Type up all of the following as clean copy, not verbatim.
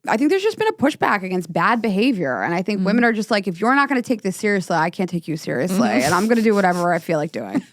I think there's just been a pushback against bad behavior. And I think women are just like, if you're not going to take this seriously, I can't take you seriously. And I'm going to do whatever I feel like doing. This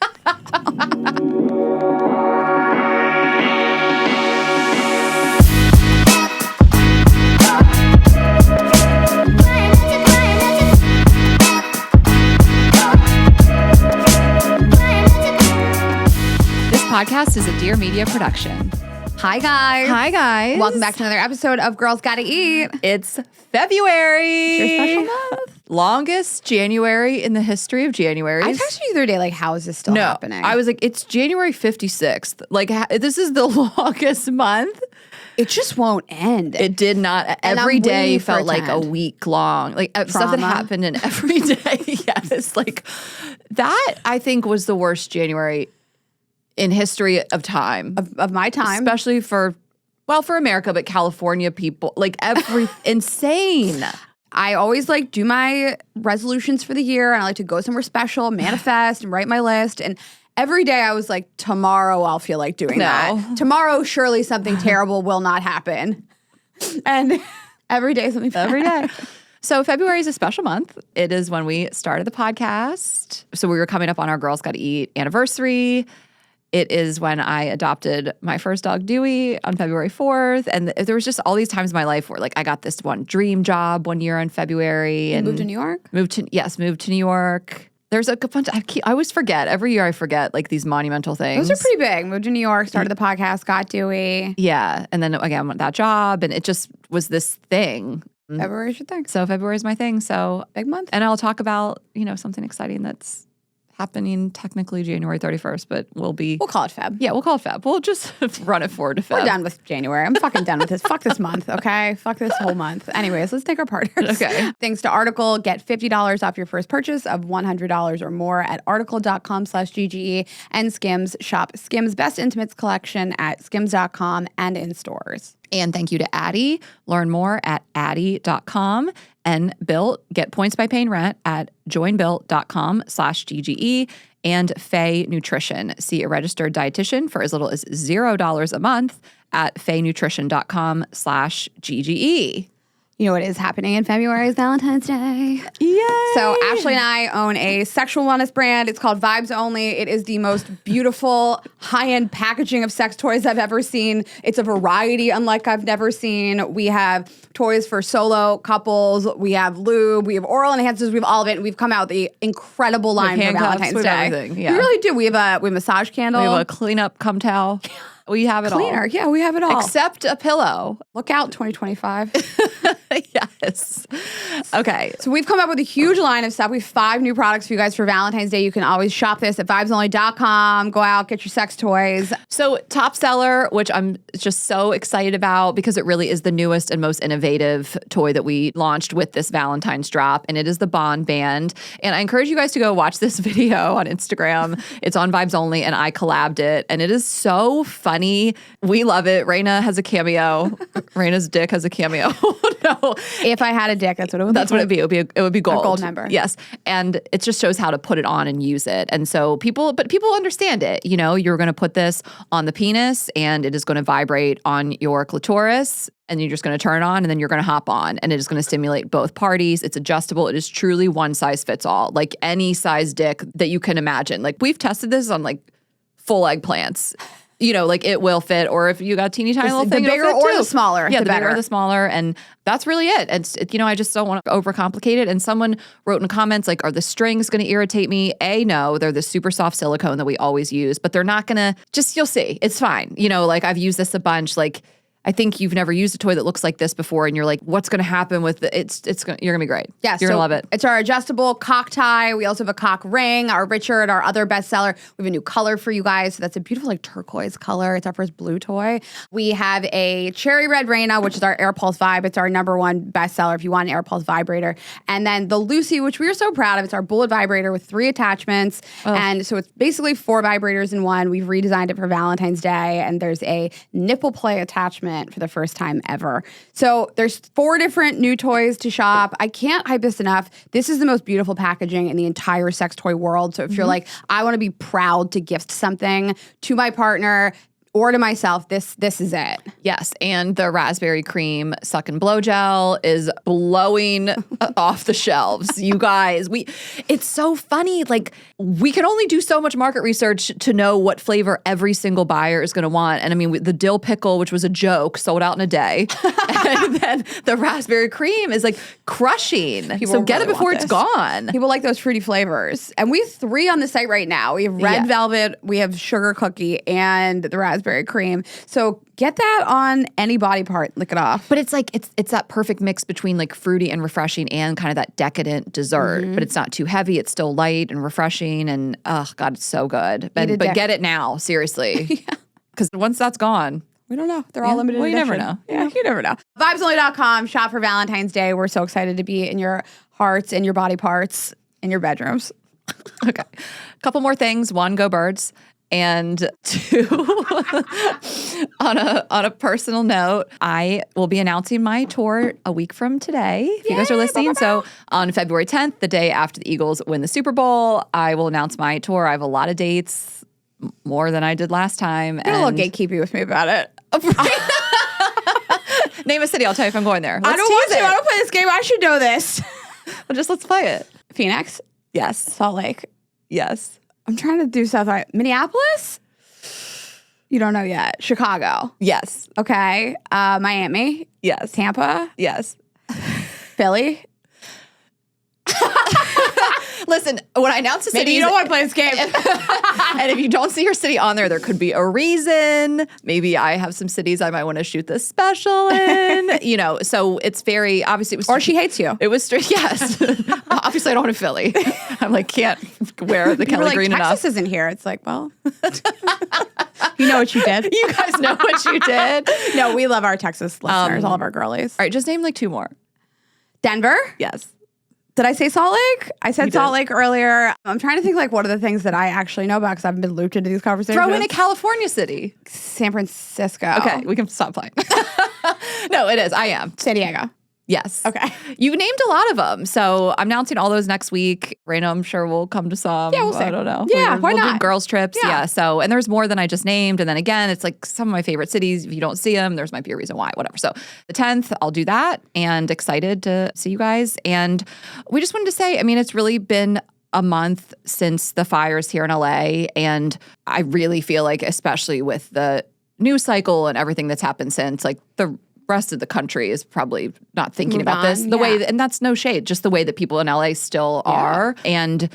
podcast is a Dear Media production. Hi, guys. Hi, guys. Welcome back to another episode of Girls Gotta Eat. It's February. It's your special month. Longest January in the history of Januaries. I texted you the other day, like, how is this still happening? I was like, it's January 56th. Like, this is the longest month. It just won't end. It did not. Every day felt like a week long. Like, stuff that happened in every day. Yes. Like, that, I think, was the worst January in history of time. Of my time. Especially for America, but California people, like insane. I always like do my resolutions for the year and I like to go somewhere special, manifest and write my list. And every day I was like, tomorrow I'll feel like doing that. Tomorrow, surely something terrible will not happen. And every day something bad. Every day. So February is a special month. It is when we started the podcast. So we were coming up on our Girls Gotta Eat anniversary. It is when I adopted my first dog, Dewey, on February 4th. And there was just all these times in my life where, like, I got this one dream job one year in February. And moved to New York? Moved to New York. There's a bunch I always forget. Every year I forget, like, these monumental things. Those are pretty big. Moved to New York, started the podcast, got Dewey. Yeah. And then, again, that job. And it just was this thing. February's your thing. So February is my thing. So big month. And I'll talk about, something exciting that's happening technically January 31st, but we'll call it Feb. Yeah, we'll call it Feb. We'll just run it forward to Feb. We're done with January. I'm fucking done with this. Fuck this month, okay? Fuck this whole month. Anyways, let's take our partners. Okay. Thanks to Article, get $50 off your first purchase of $100 or more at article.com/GGE and Skims. Shop Skims' best intimates collection at skims.com and in stores. And thank you to Addie. Learn more at addie.com. And Built, get points by paying rent at joinbuilt.com/GGE. And Faye Nutrition. See a registered dietitian for as little as $0 a month at fayenutrition.com/GGE. You know what is happening in February is Valentine's Day. Yay! So Ashley and I own a sexual wellness brand. It's called Vibes Only. It is the most beautiful, high-end packaging of sex toys I've ever seen. It's a variety unlike I've never seen. We have toys for solo couples. We have lube. We have oral enhancers. We have all of it. And we've come out with the incredible line for Valentine's Day. Everything. Yeah. We really do. We have a massage candle. We have a clean-up cum towel. We have it all. Cleaner. Yeah, we have it all. Except a pillow. Look out, 2025. Yes. Okay. So we've come up with a huge line of stuff. We have 5 new products for you guys for Valentine's Day. You can always shop this at vibesonly.com. Go out, get your sex toys. So top seller, which I'm just so excited about because it really is the newest and most innovative toy that we launched with this Valentine's drop, and it is the Bond Band. And I encourage you guys to go watch this video on Instagram. It's on Vibes Only, and I collabed it, and it is so funny. We love it. Raina has a cameo. Raina's dick has a cameo. No. If I had a dick, that's what it would be. That's what it'd be. It would be gold. A gold member. Yes. And it just shows how to put it on and use it. And so people understand it. You're going to put this on the penis and it is going to vibrate on your clitoris and you're just going to turn it on and then you're going to hop on and it is going to stimulate both parties. It's adjustable. It is truly one size fits all. Like any size dick that you can imagine. Like we've tested this on like full eggplants. Like it will fit, or if you got a teeny tiny little thing, the bigger or the smaller, yeah, the better. bigger or the smaller, and that's really it. And I just don't want to overcomplicate it. And someone wrote in comments like, "Are the strings going to irritate me?" No, they're the super soft silicone that we always use, but they're not going to. You'll see, it's fine. Like I've used this a bunch, like. I think you've never used a toy that looks like this before, and you're like, "What's going to happen with it?" You're going to be great. Yeah, you're going to love it. It's our adjustable cock tie. We also have a cock ring. Our Richard, our other bestseller. We have a new color for you guys. So that's a beautiful like turquoise color. It's our first blue toy. We have a cherry red Raina, which is our Air Pulse Vibe. It's our #1 bestseller if you want an Air Pulse vibrator. And then the Lucy, which we are so proud of. It's our bullet vibrator with 3 attachments, and so it's basically 4 vibrators in one. We've redesigned it for Valentine's Day, and there's a nipple play attachment for the first time ever. So there's 4 different new toys to shop. I can't hype this enough. This is the most beautiful packaging in the entire sex toy world. So if you're like, I want to be proud to gift something to my partner, or to myself, this is it. Yes, and the raspberry cream suck and blow gel is blowing off the shelves. You guys, it's so funny. Like, we can only do so much market research to know what flavor every single buyer is going to want. And I mean, the dill pickle, which was a joke, sold out in a day. And then the raspberry cream is like crushing. So get it before it's gone. People like those fruity flavors. And we have 3 on the site right now. We have red velvet, we have sugar cookie, and the raspberry cream. So get that on any body part. Lick it off. But it's like, it's that perfect mix between like fruity and refreshing and kind of that decadent dessert. But it's not too heavy. It's still light and refreshing. And oh God, it's so good. But get it now, seriously. Because once that's gone, we don't know. They're all limited well, you edition. never know. Yeah, you never know. Vibesonly.com. Shop for Valentine's Day. We're so excited to be in your hearts, in your body parts, in your bedrooms. Okay. A couple more things. 1, go birds. And 2, on a personal note, I will be announcing my tour a week from today, if you guys are listening. So on February 10th, the day after the Eagles win the Super Bowl, I will announce my tour. I have a lot of dates, more than I did last time. You're a little gatekeepy with me about it. Name a city. I'll tell you if I'm going there. I don't want to. I don't play this game. I should know this. Well, let's play it. Phoenix. Yes. Salt Lake. Yes. I'm trying to do South. Minneapolis? You don't know yet. Chicago. Yes. Okay. Miami. Yes. Tampa. Yes. Philly. Listen, when I announce a city, maybe you don't want to play this game. And if you don't see your city on there could be a reason. Maybe I have some cities I might want to shoot this special in. So it's very obviously. It was or she hates you. It was straight. Yes. Obviously, I don't want to Philly. I'm like, can't wear the Kelly green enough. Texas isn't here. It's like, well, you know what you did. You guys know what you did. No, we love our Texas listeners, all of our girlies. All right, just name like 2 more. Denver. Yes. Did I say Salt Lake? I said Salt Lake earlier. I'm trying to think like what are the things that I actually know about because I've been looped into these conversations. Throw in a California city. San Francisco. Okay, we can stop playing. No, it is. I am. San Diego. Yes. Okay. You named a lot of them. So I'm announcing all those next week. Raina, I'm sure we'll come to some. Yeah, we'll see. I don't know. Yeah, why we'll not? do girls trips. Yeah. So, and there's more than I just named. And then again, it's like some of my favorite cities. If you don't see them, there's might be a reason why, whatever. So the 10th, I'll do that and excited to see you guys. And we just wanted to say, I mean, it's really been a month since the fires here in LA. And I really feel like, especially with the news cycle and everything that's happened since, like the rest of the country is probably not thinking about this the way, and that's no shade, just the way that people in LA still are. And,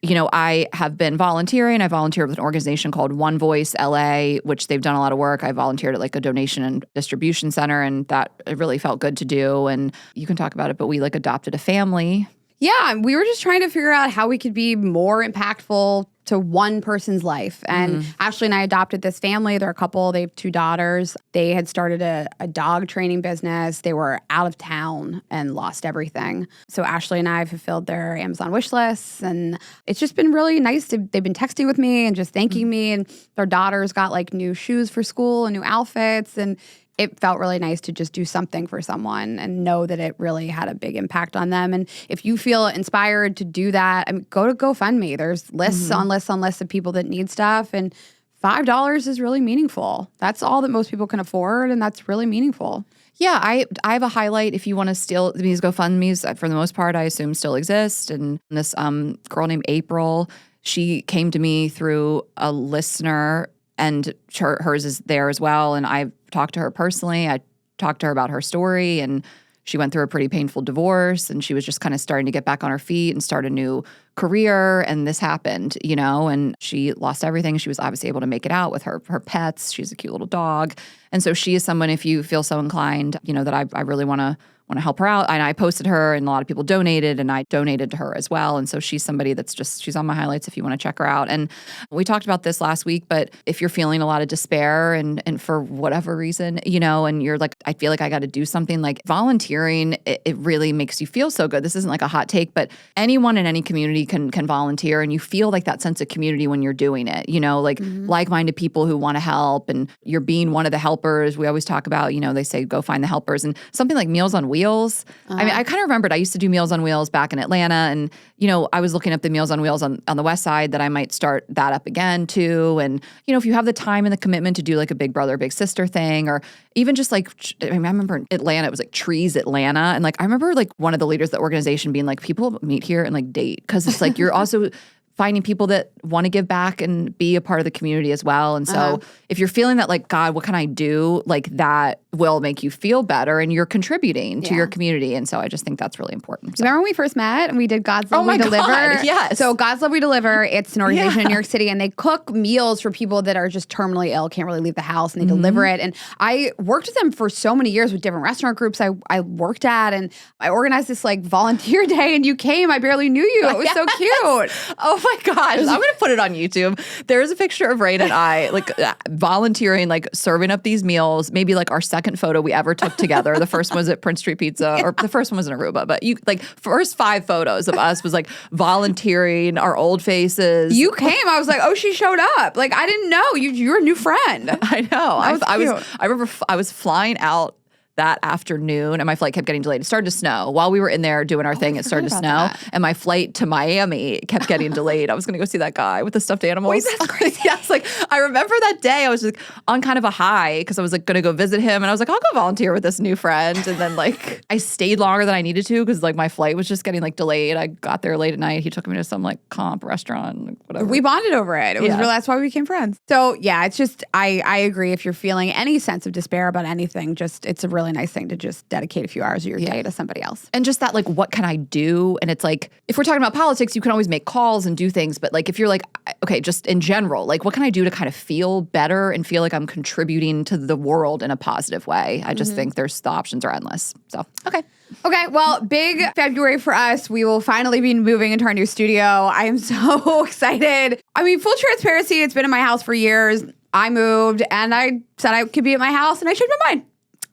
I have been volunteering. I volunteered with an organization called One Voice LA, which they've done a lot of work. I volunteered at like a donation and distribution center, and that it really felt good to do. And you can talk about it, but we like adopted a family. Yeah, we were just trying to figure out how we could be more impactful to one person's life. And Ashley and I adopted this family. They're a couple. They have 2 daughters. They had started a dog training business. They were out of town and lost everything. So Ashley and I fulfilled their Amazon wish lists. And it's just been really nice. They've been texting with me and just thanking me. And their daughters got like new shoes for school and new outfits. And it felt really nice to just do something for someone and know that it really had a big impact on them. And if you feel inspired to do that, I mean, go to GoFundMe. There's lists on lists on lists of people that need stuff. And $5 is really meaningful. That's all that most people can afford. And that's really meaningful. Yeah, I have a highlight if you want to steal these GoFundMes. For the most part, I assume still exist. And this girl named April, she came to me through a listener, and hers is there as well. And I've talked to her personally. I talked to her about her story, and she went through a pretty painful divorce, and she was just kind of starting to get back on her feet and start a new career. And this happened, and she lost everything. She was obviously able to make it out with her pets. She's a cute little dog. And so she is someone, if you feel so inclined, that I really want to help her out. And I posted her, and a lot of people donated, and I donated to her as well. And so she's somebody that's she's on my highlights if you want to check her out. And we talked about this last week, but if you're feeling a lot of despair and for whatever reason, and you're like, I feel like I got to do something, like volunteering, it really makes you feel so good. This isn't like a hot take, but anyone in any community everybody can volunteer, and you feel like that sense of community when you're doing it, you know, like like-minded people who want to help, and you're being one of the helpers. We always talk about, you know, they say go find the helpers, and something like Meals on Wheels. I mean, I kind of remembered I used to do Meals on Wheels back in Atlanta, and, you know, I was looking up the Meals on Wheels on the West Side that I might start that up again too. And, you know, if you have the time and the commitment to do like a big brother, big sister thing, or even just like, I mean, I remember in Atlanta, it was like Trees Atlanta. And like, I remember like one of the leaders of the organization being like, people meet here and like date. Cause it's like, you're also finding people that want to give back and be a part of the community as well. And so if you're feeling that like, God, what can I do? Like that will make you feel better and you're contributing to your community. And so I just think that's really important. So. Remember when we first met and we did God's Love We Deliver? God, yes. So God's Love We Deliver, it's an organization in New York City, and they cook meals for people that are just terminally ill, can't really leave the house, and they deliver it. And I worked with them for so many years with different restaurant groups I worked at, and I organized this like volunteer day, and you came. I barely knew you. It was so cute. Oh my gosh. I'm going to put it on YouTube. There's a picture of Raina and I like volunteering, like serving up these meals, maybe like our second photo we ever took together. The first one was at Prince Street Pizza, or the first one was in Aruba, but you like first 5 photos of us was like volunteering, our old faces. You came. I was like, oh, she showed up. Like, I didn't know. You're a new friend. I know. I remember I was flying out that afternoon and my flight kept getting delayed. It started to snow. While we were in there doing our thing, it started to snow. And my flight to Miami kept getting delayed. I was going to go see that guy with the stuffed animals. Wait, that's crazy. Yes, like I remember that day I was like on kind of a high because I was like going to go visit him. And I was like, I'll go volunteer with this new friend. And then like I stayed longer than I needed to because like my flight was just getting like delayed. I got there late at night. He took me to some like comp restaurant, whatever. We bonded over it. It was real. That's why we became friends. So yeah, it's just, I agree. If you're feeling any sense of despair about anything, just, it's a really nice thing to just dedicate a few hours of your day to somebody else. And just that, like, what can I do? And it's like, if we're talking about politics, you can always make calls and do things. But like, if you're like, okay, just in general, like, what can I do to kind of feel better and feel like I'm contributing to the world in a positive way? I just think the options are endless. So, okay. Okay, well, big February for us. We will finally be moving into our new studio. I am so excited. I mean, full transparency, it's been in my house for years. I moved and I said I could be at my house and I changed my mind.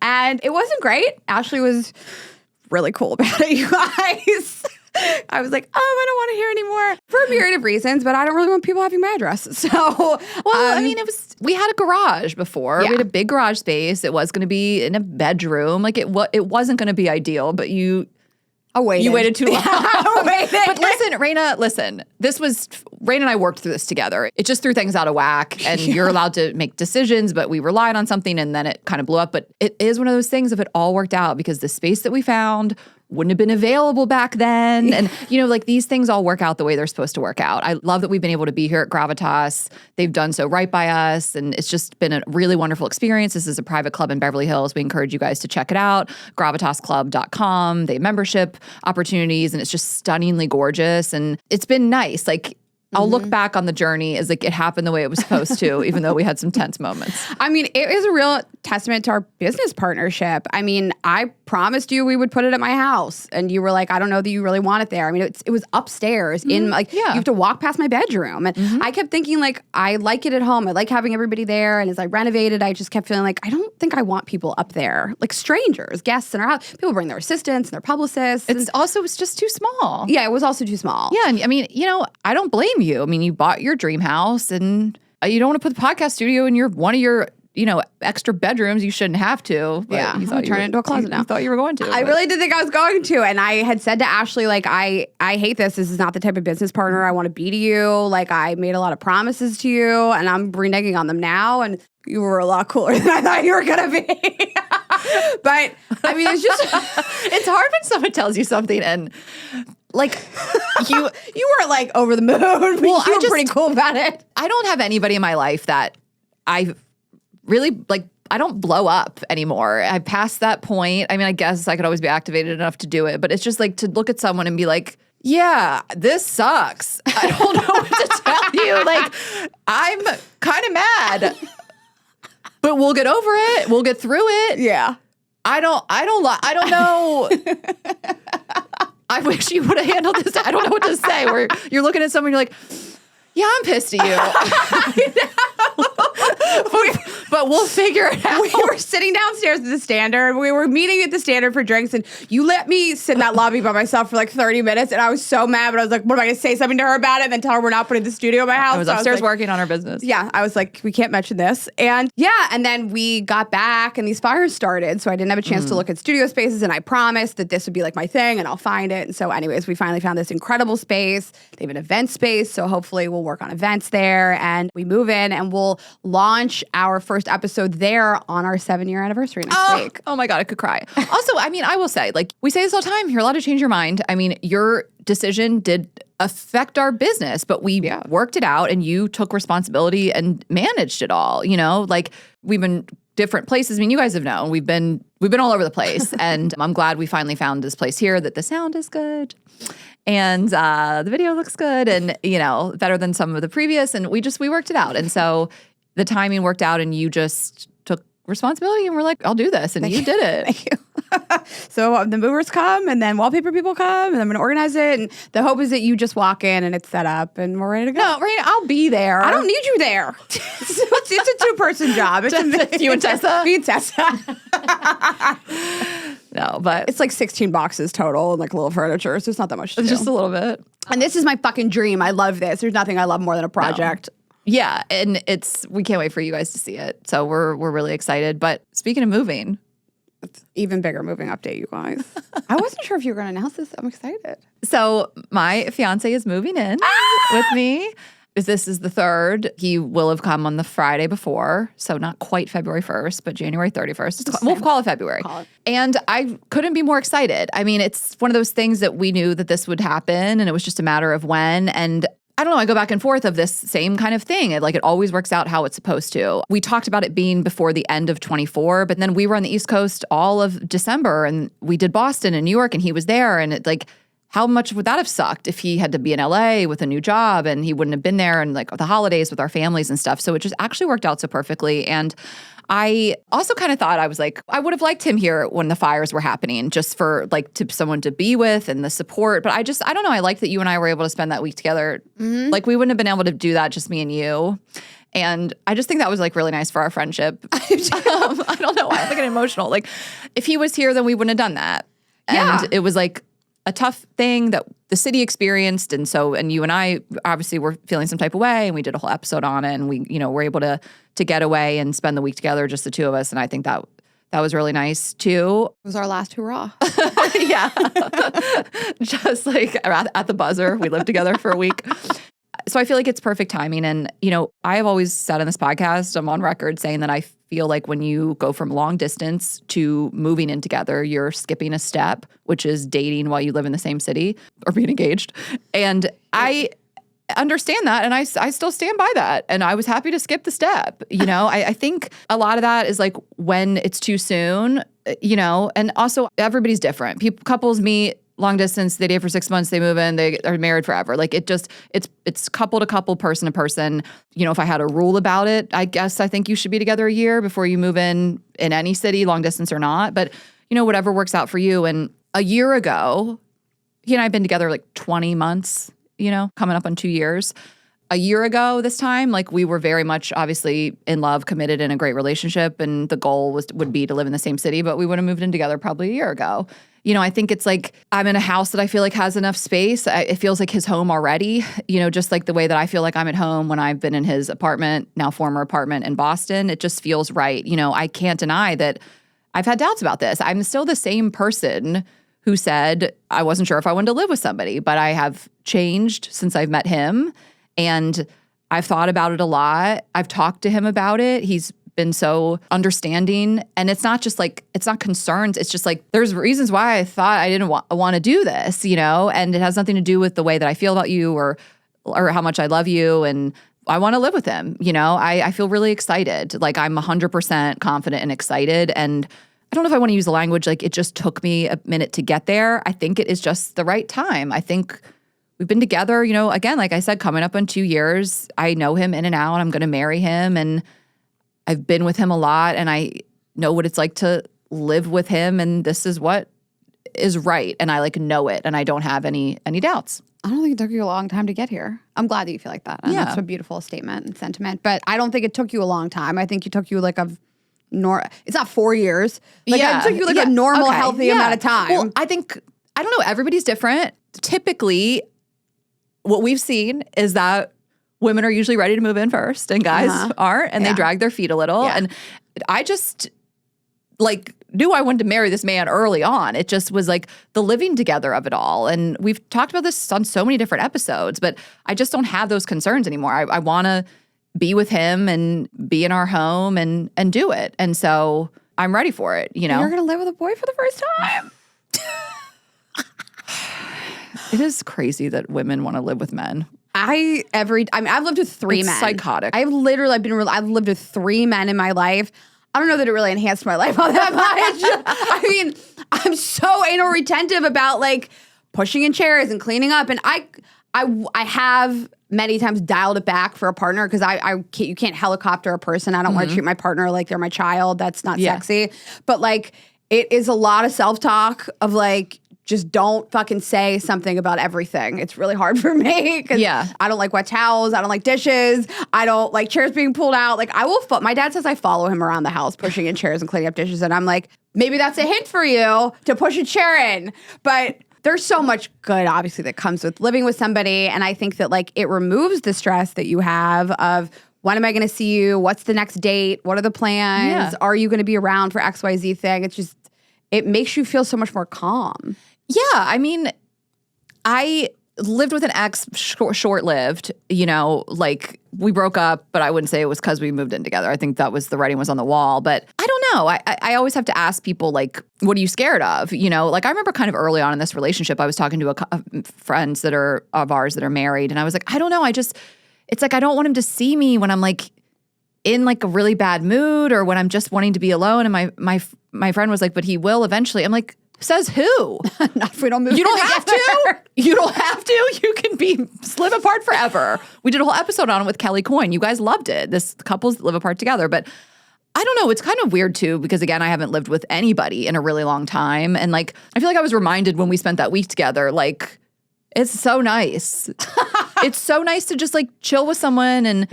And it wasn't great. Ashley was really cool about it, you guys. I was like, I don't want to hear anymore for a myriad of reasons, but I don't really want people having my address. So, I mean, we had a garage before. We had a big garage space. It was going to be in a bedroom. Like it wasn't going to be ideal, but you waited too long. But listen, Raina, Raina and I worked through this together. It just threw things out of whack, and you're allowed to make decisions, but we relied on something and then it kind of blew up. But it is one of those things if it all worked out, because the space that we found wouldn't have been available back then. And, you know, like these things all work out the way they're supposed to work out. I love that we've been able to be here at Gravitas. They've done so right by us. And it's just been a really wonderful experience. This is a private club in Beverly Hills. We encourage you guys to check it out. gravitasclub.com. They have membership opportunities, and it's just stunningly gorgeous. And it's been nice. Like, I'll look back on the journey as like it happened the way it was supposed to, even though we had some tense moments. I mean, it is a real testament to our business partnership. I mean, I promised you we would put it at my house, and you were like, I don't know that you really want it there. I mean, it was upstairs in like, you have to walk past my bedroom. And I kept thinking like, I like it at home. I like having everybody there. And as I renovated, I just kept feeling like, I don't think I want people up there, like strangers, guests in our house. People bring their assistants and their publicists. It's just too small. Yeah, it was also too small. Yeah, and I mean, you know, I don't blame you. I mean, you bought your dream house, and you don't want to put the podcast studio in one of your, you know, extra bedrooms. You shouldn't have to. But yeah, you thought turn it into a closet now. You thought you were going to. I really did think I was going to, and I had said to Ashley, like, I hate this. This is not the type of business partner I want to be to you. Like, I made a lot of promises to you, and I'm reneging on them now. And you were a lot cooler than I thought you were gonna be. But I mean, it's just it's hard when someone tells you something and. Like, you were like over the moon, but you were pretty cool about it. I don't have anybody in my life that I really, like, I don't blow up anymore. I passed that point. I mean, I guess I could always be activated enough to do it, but it's just like to look at someone and be like, yeah, this sucks. I don't know what to tell you. Like, I'm kind of mad, but we'll get over it. We'll get through it. Yeah. I don't know. I wish you would have handled this. I don't know what to say. Where you're looking at someone, you're like, yeah, I'm pissed at you. but we'll figure it out. We were sitting downstairs at the Standard. We were meeting at the Standard for drinks, and you let me sit in that lobby by myself for like 30 minutes, and I was so mad, but I was like, what am I going to say something to her about it and then tell her we're not putting the studio in my house? I was upstairs working on our business. Yeah, I was like, we can't mention this. And and then we got back and these fires started, so I didn't have a chance to look at studio spaces, and I promised that this would be like my thing and I'll find it. And so anyways, we finally found this incredible space. They have an event space, so hopefully we'll work on events there, and we move in and we'll launch our first episode there on our 7-year anniversary next week. Oh my God, I could cry. Also, I mean, I will say, like, we say this all the time, you're allowed to change your mind. I mean, your decision did affect our business, but we worked it out and you took responsibility and managed it all, you know? Like, we've been different places. I mean, you guys have known we've been all over the place, and I'm glad we finally found this place here that the sound is good and the video looks good, and you know, better than some of the previous. And we worked it out, and so the timing worked out, and you just took responsibility, and we're like, I'll do this, and you did it. Thank you. So the movers come, and then wallpaper people come, and I'm going to organize it. And the hope is that you just walk in and it's set up, and we're ready to go. No, Raina, I'll be there. I don't need you there. It's a 2-person job. It's you and Tessa? Me and Tessa. No, but it's like 16 boxes total and like a little furniture, so it's not that much to do. Just a little bit. And this is my fucking dream. I love this. There's nothing I love more than a project. No. Yeah, and we can't wait for you guys to see it. So we're really excited. But speaking of moving, it's even bigger moving update, you guys. I wasn't sure if you were going to announce this. I'm excited. So my fiance is moving in with me. This is the 3rd. He will have come on the Friday before, so not quite February 1st, but January 31st. We'll call it February. And I couldn't be more excited. I mean, it's one of those things that we knew that this would happen, and it was just a matter of when. And I don't know, I go back and forth of this same kind of thing. It always works out how it's supposed to. We talked about it being before the end of 24, but then we were on the East Coast all of December, and we did Boston and New York, and he was there, and it how much would that have sucked if he had to be in LA with a new job and he wouldn't have been there, and the holidays with our families and stuff. So it just actually worked out so perfectly. And I also kind of thought, I was like, I would have liked him here when the fires were happening, just for someone to be with and the support. But I don't know. I liked that you and I were able to spend that week together. Mm-hmm. We wouldn't have been able to do that, just me and you. And I just think that was really nice for our friendship. I don't know why. I'm getting emotional. If he was here, then we wouldn't have done that. Yeah. And it was a tough thing that the city experienced. And you and I obviously were feeling some type of way, and we did a whole episode on it, and we, were able to get away and spend the week together, just the two of us. And I think that was really nice too. It was our last hurrah. Yeah. Just at the buzzer, we lived together for a week. So I feel like it's perfect timing. And, I have always said on this podcast, I'm on record saying that I feel like when you go from long distance to moving in together, you're skipping a step, which is dating while you live in the same city or being engaged. And I understand that, and I still stand by that. And I was happy to skip the step. I think a lot of that is when it's too soon, and also everybody's different. Couples meet long distance, they date for 6 months, they move in, they are married forever. It's couple to couple, person to person. If I had a rule about it, I guess I think you should be together a year before you move in any city, long distance or not. But, whatever works out for you. And a year ago, he and I have been together 20 months, coming up on 2 years. A year ago this time, we were very much obviously in love, committed, in a great relationship. And the goal would be to live in the same city, but we would have moved in together probably a year ago. I think it's I'm in a house that I feel has enough space. It feels like his home already, just the way that I feel I'm at home when I've been in his apartment, now former apartment in Boston. It just feels right. I can't deny that I've had doubts about this. I'm still the same person who said I wasn't sure if I wanted to live with somebody, but I have changed since I've met him. And I've thought about it a lot. I've talked to him about it. He's been so understanding. And it's not just it's not concerns. It's just there's reasons why I thought I didn't want to do this, and it has nothing to do with the way that I feel about you or how much I love you. And I want to live with him. I feel really excited. I'm 100% confident and excited. And I don't know if I want to use the language, it just took me a minute to get there. I think it is just the right time. I think we've been together, again, like I said, coming up on 2 years. I know him in and out. I'm going to marry him, and I've been with him a lot, and I know what it's like to live with him, and this is what is right, and I know it, and I don't have any doubts. I don't think it took you a long time to get here. I'm glad that you feel like that. And that's a beautiful statement and sentiment. But I don't think it took you a long time. I think it took you like it's not 4 years. Like it took you like a normal, healthy amount of time. Well, I don't know. Everybody's different. Typically, what we've seen is that women are usually ready to move in first and guys aren't, and they drag their feet a little. Yeah. And I just knew I wanted to marry this man early on. It just was like the living together of it all. And we've talked about this on so many different episodes, but I just don't have those concerns anymore. I want to be with him and be in our home and do it. And so I'm ready for it, you know. You're going to live with a boy for the first time? It is crazy that women want to live with men. I've lived with 3 men. Psychotic. I've lived with 3 men in my life. I don't know that it really enhanced my life all that much. I mean, I'm so anal retentive about like pushing in chairs and cleaning up, and I have many times dialed it back for a partner because you can't helicopter a person. I don't want to treat my partner like they're my child. That's not sexy. But like, it is a lot of self-talk of like, just don't fucking say something about everything. It's really hard for me because I don't like wet towels. I don't like dishes. I don't like chairs being pulled out. Like my dad says I follow him around the house pushing in chairs and cleaning up dishes. And I'm like, maybe that's a hint for you to push a chair in. But there's so much good, obviously, that comes with living with somebody. And I think that like it removes the stress that you have of when am I going to see you? What's the next date? What are the plans? Are you going to be around for XYZ thing? It makes you feel so much more calm. Yeah, I mean, I lived with an ex, short-lived, you know, like we broke up, but I wouldn't say it was because we moved in together. I think that was the writing was on the wall. But I don't know. I always have to ask people, like, what are you scared of? You know, like I remember kind of early on in this relationship, I was talking to friends that are of ours that are married. And I was like, I don't know. It's like I don't want him to see me when I'm like in like a really bad mood or when I'm just wanting to be alone. And my friend was like, but he will eventually. I'm like, says who? Not if we don't move. You don't have to. You don't have to. You can live apart forever. We did a whole episode on it with Kelly Coyne. You guys loved it. This couples live apart together. But I don't know. It's kind of weird too because again, I haven't lived with anybody in a really long time. And like, I feel like I was reminded when we spent that week together, like, it's so nice. It's so nice to just like chill with someone and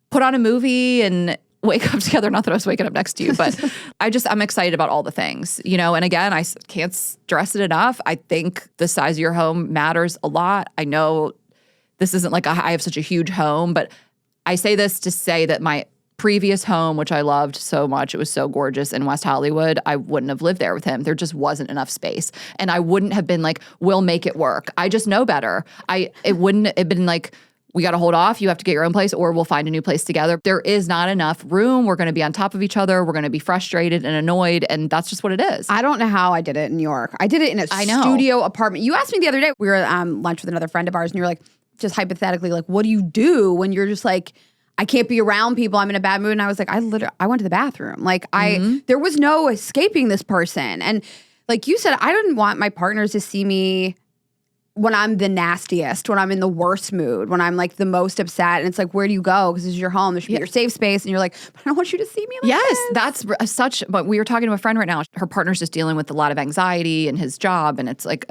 put on a movie and wake up together. Not that I was waking up next to you, but I'm excited about all the things, you know? And again, I can't stress it enough. I think the size of your home matters a lot. I know this isn't like I have such a huge home, but I say this to say that my previous home, which I loved so much, it was so gorgeous in West Hollywood, I wouldn't have lived there with him. There just wasn't enough space. And I wouldn't have been like, we'll make it work. I just know better. It wouldn't have been like, we got to hold off. You have to get your own place or we'll find a new place together. There is not enough room. We're going to be on top of each other. We're going to be frustrated and annoyed. And that's just what it is. I don't know how I did it in New York. I did it in a studio apartment. You asked me the other day, we were at lunch with another friend of ours and you're like, just hypothetically, like, what do you do when you're just like, I can't be around people. I'm in a bad mood. And I was like, I went to the bathroom. Like there was no escaping this person. And like you said, I didn't want my partners to see me when I'm the nastiest, when I'm in the worst mood, when I'm like the most upset. And it's like, where do you go? Because this is your home. This should be your safe space. And you're like, but I don't want you to see me like this. That's such, but we were talking to a friend right now. Her partner's just dealing with a lot of anxiety in his job. And it's like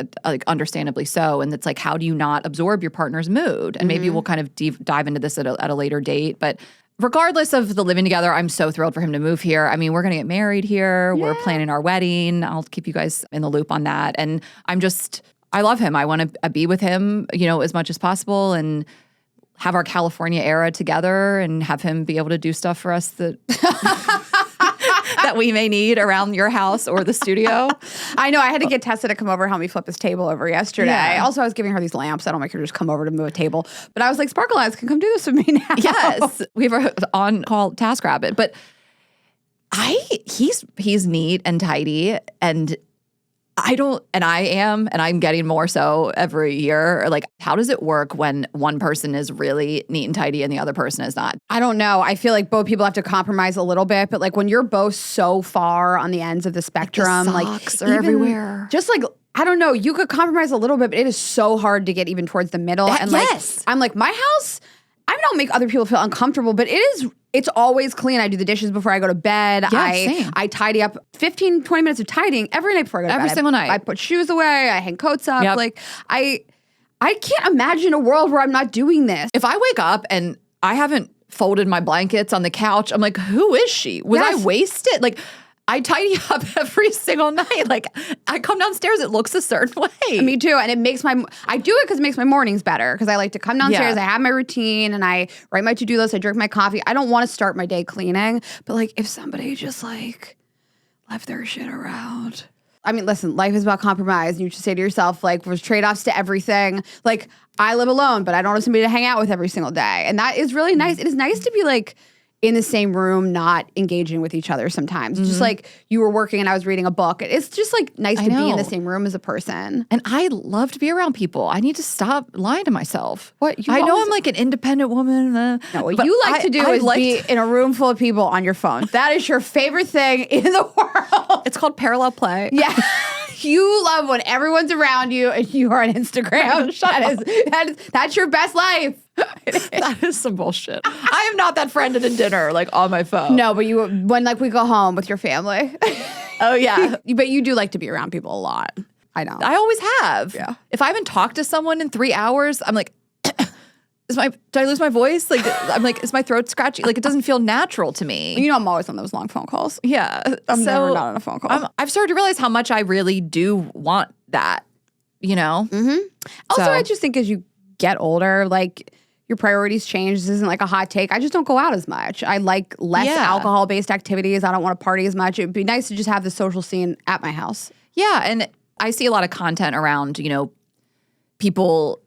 understandably so. And it's like, how do you not absorb your partner's mood? And maybe we'll kind of dive into this at a later date. But regardless of the living together, I'm so thrilled for him to move here. I mean, we're going to get married here. Yeah. We're planning our wedding. I'll keep you guys in the loop on that. And I love him. I want to be with him, you know, as much as possible and have our California era together and have him be able to do stuff for us that that we may need around your house or the studio. I know. I had to get Tessa to come over and help me flip his table over yesterday. Yeah. Also, I was giving her these lamps. I don't make her just come over to move a table. But I was like, Sparkle Eyes can come do this with me now. Yes. We have our on-call TaskRabbit. But he's neat and tidy and I'm getting more so every year. Like, how does it work when one person is really neat and tidy and the other person is not? I don't know. I feel like both people have to compromise a little bit, but like when you're both so far on the ends of the spectrum, like the socks are everywhere. Just like, I don't know, you could compromise a little bit, but it is so hard to get even towards the middle. I'm like, my house, I don't make other people feel uncomfortable, but it's always clean. I do the dishes before I go to bed. Yeah, same. I tidy up 15, 20 minutes of tidying every night before I go to bed. Every single night. I put shoes away. I hang coats up. Yep. Like I can't imagine a world where I'm not doing this. If I wake up and I haven't folded my blankets on the couch, I'm like, who is she? Was I wasted? Like, I tidy up every single night. Like, I come downstairs, it looks a certain way. Me too. And it makes I do it because it makes my mornings better. Because I like to come downstairs, I have my routine, and I write my to-do list, I drink my coffee. I don't want to start my day cleaning. But like, if somebody just like left their shit around. I mean, listen, life is about compromise. And you should say to yourself, like, there's trade-offs to everything. Like, I live alone, but I don't have somebody to hang out with every single day. And that is really nice. It is nice to be like in the same room, not engaging with each other sometimes. Just like you were working and I was reading a book. It's just like nice to be in the same room as a person. And I love to be around people. I need to stop lying to myself. What? I know I'm like an independent woman. No, what you like to do is be in a room full of people on your phone. That is your favorite thing in the world. It's called parallel play. Yeah. You love when everyone's around you and you are on Instagram. That's your best life. That is some bullshit. I am not that friend at a dinner, like on my phone. No, but when like we go home with your family. Oh yeah. But you do like to be around people a lot. I know. I always have. Yeah. If I haven't talked to someone in 3 hours, I'm like, did I lose my voice? Like, I'm like, is my throat scratchy? Like, it doesn't feel natural to me. You know, I'm always on those long phone calls. Yeah. I'm never not on a phone call. I've started to realize how much I really do want that, you know? Also, I just think as you get older, like your priorities change. This isn't like a hot take. I just don't go out as much. I like less alcohol-based activities. I don't want to party as much. It'd be nice to just have the social scene at my house. Yeah. And I see a lot of content around, you know, people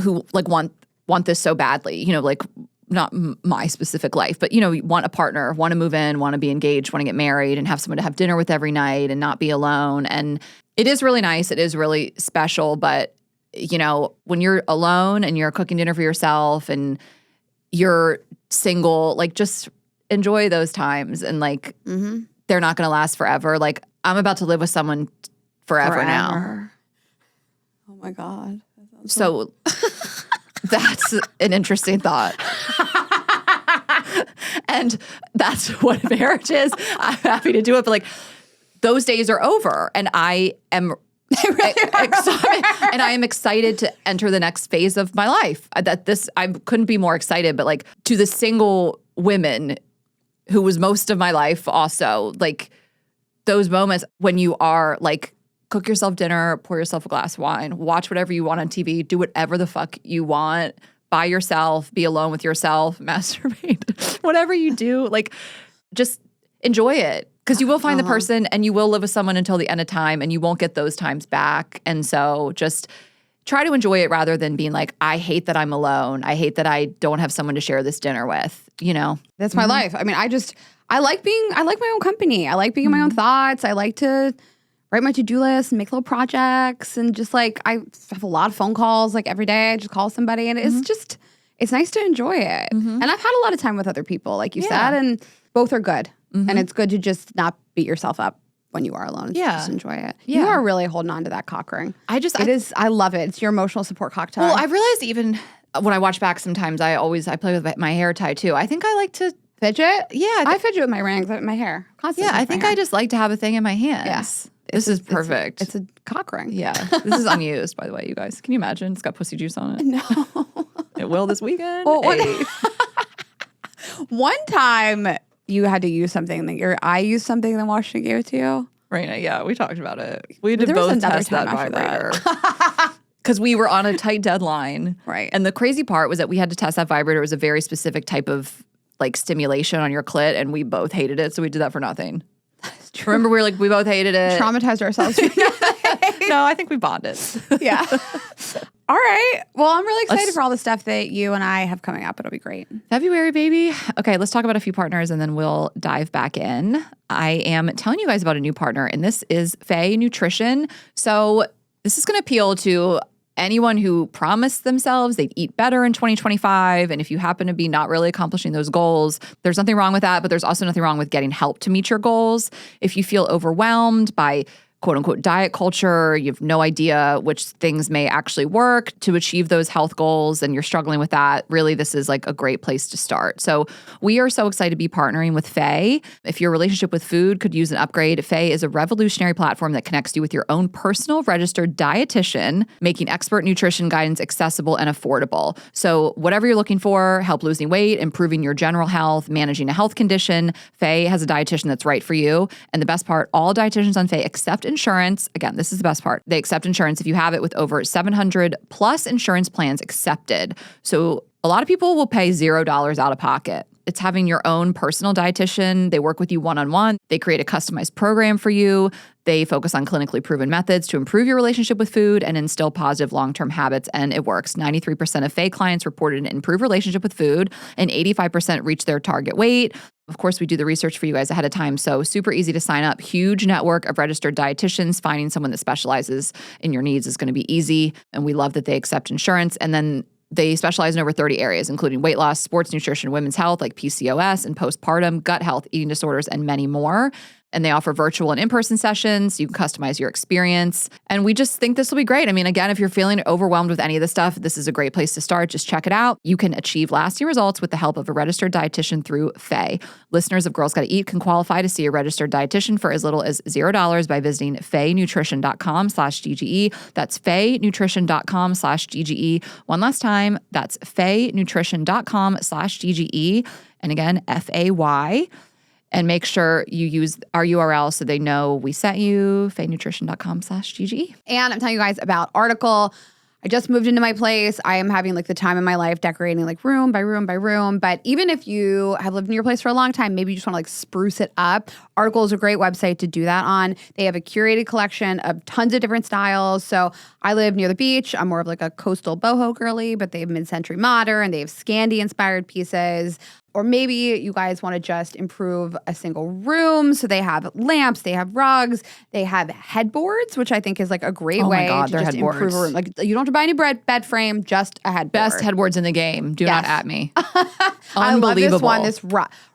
who like want this so badly, you know, like not my specific life, but, you know, want a partner, want to move in, want to be engaged, want to get married and have someone to have dinner with every night and not be alone. And it is really nice. It is really special. But, you know, when you're alone and you're cooking dinner for yourself and you're single, like just enjoy those times. And like, they're not going to last forever. Like I'm about to live with someone forever. Now. Oh my God. So that's an interesting thought. And that's what marriage is. I'm happy to do it. But like those days are over and I am excited. And I am excited to enter the next phase of my life. I couldn't be more excited. But like to the single women who was most of my life also, like those moments when you are like, cook yourself dinner, pour yourself a glass of wine, watch whatever you want on TV, do whatever the fuck you want by yourself, be alone with yourself, masturbate, whatever you do, like just enjoy it because you will find the person and you will live with someone until the end of time and you won't get those times back. And so just try to enjoy it rather than being like, I hate that I'm alone. I hate that I don't have someone to share this dinner with, you know? That's my life. I mean, I like my own company. I like being in my own thoughts. I like to write my to-do list and make little projects and just like I have a lot of phone calls like every day. I just call somebody and it's nice to enjoy it. And I've had a lot of time with other people like you said and both are good. And it's good to just not beat yourself up when you are alone. Just enjoy it. Yeah. You are really holding on to that cock ring. I love it. It's your emotional support cocktail. Well, I realized even when I watch back sometimes I play with my hair tie too. I think I like to fidget. Yeah. I fidget with my rings, my hair. Constantly I think I just like to have a thing in my hands. Yes. This is perfect. It's a cock ring. Yeah. This is unused, by the way, you guys. Can you imagine? It's got pussy juice on it. No. It will this weekend. Well, one time you had to use something, I used something and then Washington gave it to you. Raina, yeah, we talked about it. We did both test that vibrator. Because we were on a tight deadline. Right. And the crazy part was that we had to test that vibrator. It was a very specific type of like stimulation on your clit, and we both hated it. So we did that for nothing. Remember, we both hated it. Traumatized ourselves. No, I think we bonded. Yeah. All right. Well, I'm really excited for all the stuff that you and I have coming up. It'll be great. February, baby. Okay, let's talk about a few partners and then we'll dive back in. I am telling you guys about a new partner, and this is Faye Nutrition. So this is going to appeal to anyone who promised themselves they'd eat better in 2025. And if you happen to be not really accomplishing those goals, there's nothing wrong with that, but there's also nothing wrong with getting help to meet your goals. If you feel overwhelmed by quote unquote diet culture, you have no idea which things may actually work to achieve those health goals, and you're struggling with that, really this is like a great place to start. So we are so excited to be partnering with Faye. If your relationship with food could use an upgrade, Faye is a revolutionary platform that connects you with your own personal registered dietitian, making expert nutrition guidance accessible and affordable. So whatever you're looking for, help losing weight, improving your general health, managing a health condition, Faye has a dietitian that's right for you. And the best part, all dietitians on Faye accept insurance. Again, this is the best part. They accept insurance if you have it, with over 700 plus insurance plans accepted. So a lot of people will pay $0 out of pocket. It's having your own personal dietitian. They work with you one-on-one. They create a customized program for you. They focus on clinically proven methods to improve your relationship with food and instill positive long-term habits, and it works. 93% of Faye clients reported an improved relationship with food, and 85% reached their target weight. Of course, we do the research for you guys ahead of time, so super easy to sign up. Huge network of registered dietitians. Finding someone that specializes in your needs is going to be easy, and we love that they accept insurance. And then they specialize in over 30 areas, including weight loss, sports nutrition, women's health like PCOS and postpartum, gut health, eating disorders, and many more. And they offer virtual and in-person sessions. You can customize your experience. And we just think this will be great. I mean, again, if you're feeling overwhelmed with any of this stuff, this is a great place to start. Just check it out. You can achieve lasting results with the help of a registered dietitian through Faye. Listeners of Girls Gotta Eat can qualify to see a registered dietitian for as little as $0 by visiting faynutrition.com/GGE. That's faynutrition.com/GGE. One last time, that's faynutrition.com/GGE. And again, FAY. And make sure you use our URL so they know we sent you, faynutrition.com/GGE. And I'm telling you guys about Article. I just moved into my place. I am having like the time of my life decorating like room by room by room. But even if you have lived in your place for a long time, maybe you just want to like spruce it up. Article is a great website to do that on. They have a curated collection of tons of different styles. So I live near the beach. I'm more of like a coastal boho girly, but they have mid-century modern. They have Scandi inspired pieces. Or maybe you guys want to just improve a single room. So they have lamps, they have rugs, they have headboards, which I think is like a great way to just improve a room. Like you don't have to buy any bed frame, just a headboard. Best headboards in the game. Do not at me. I love this one, this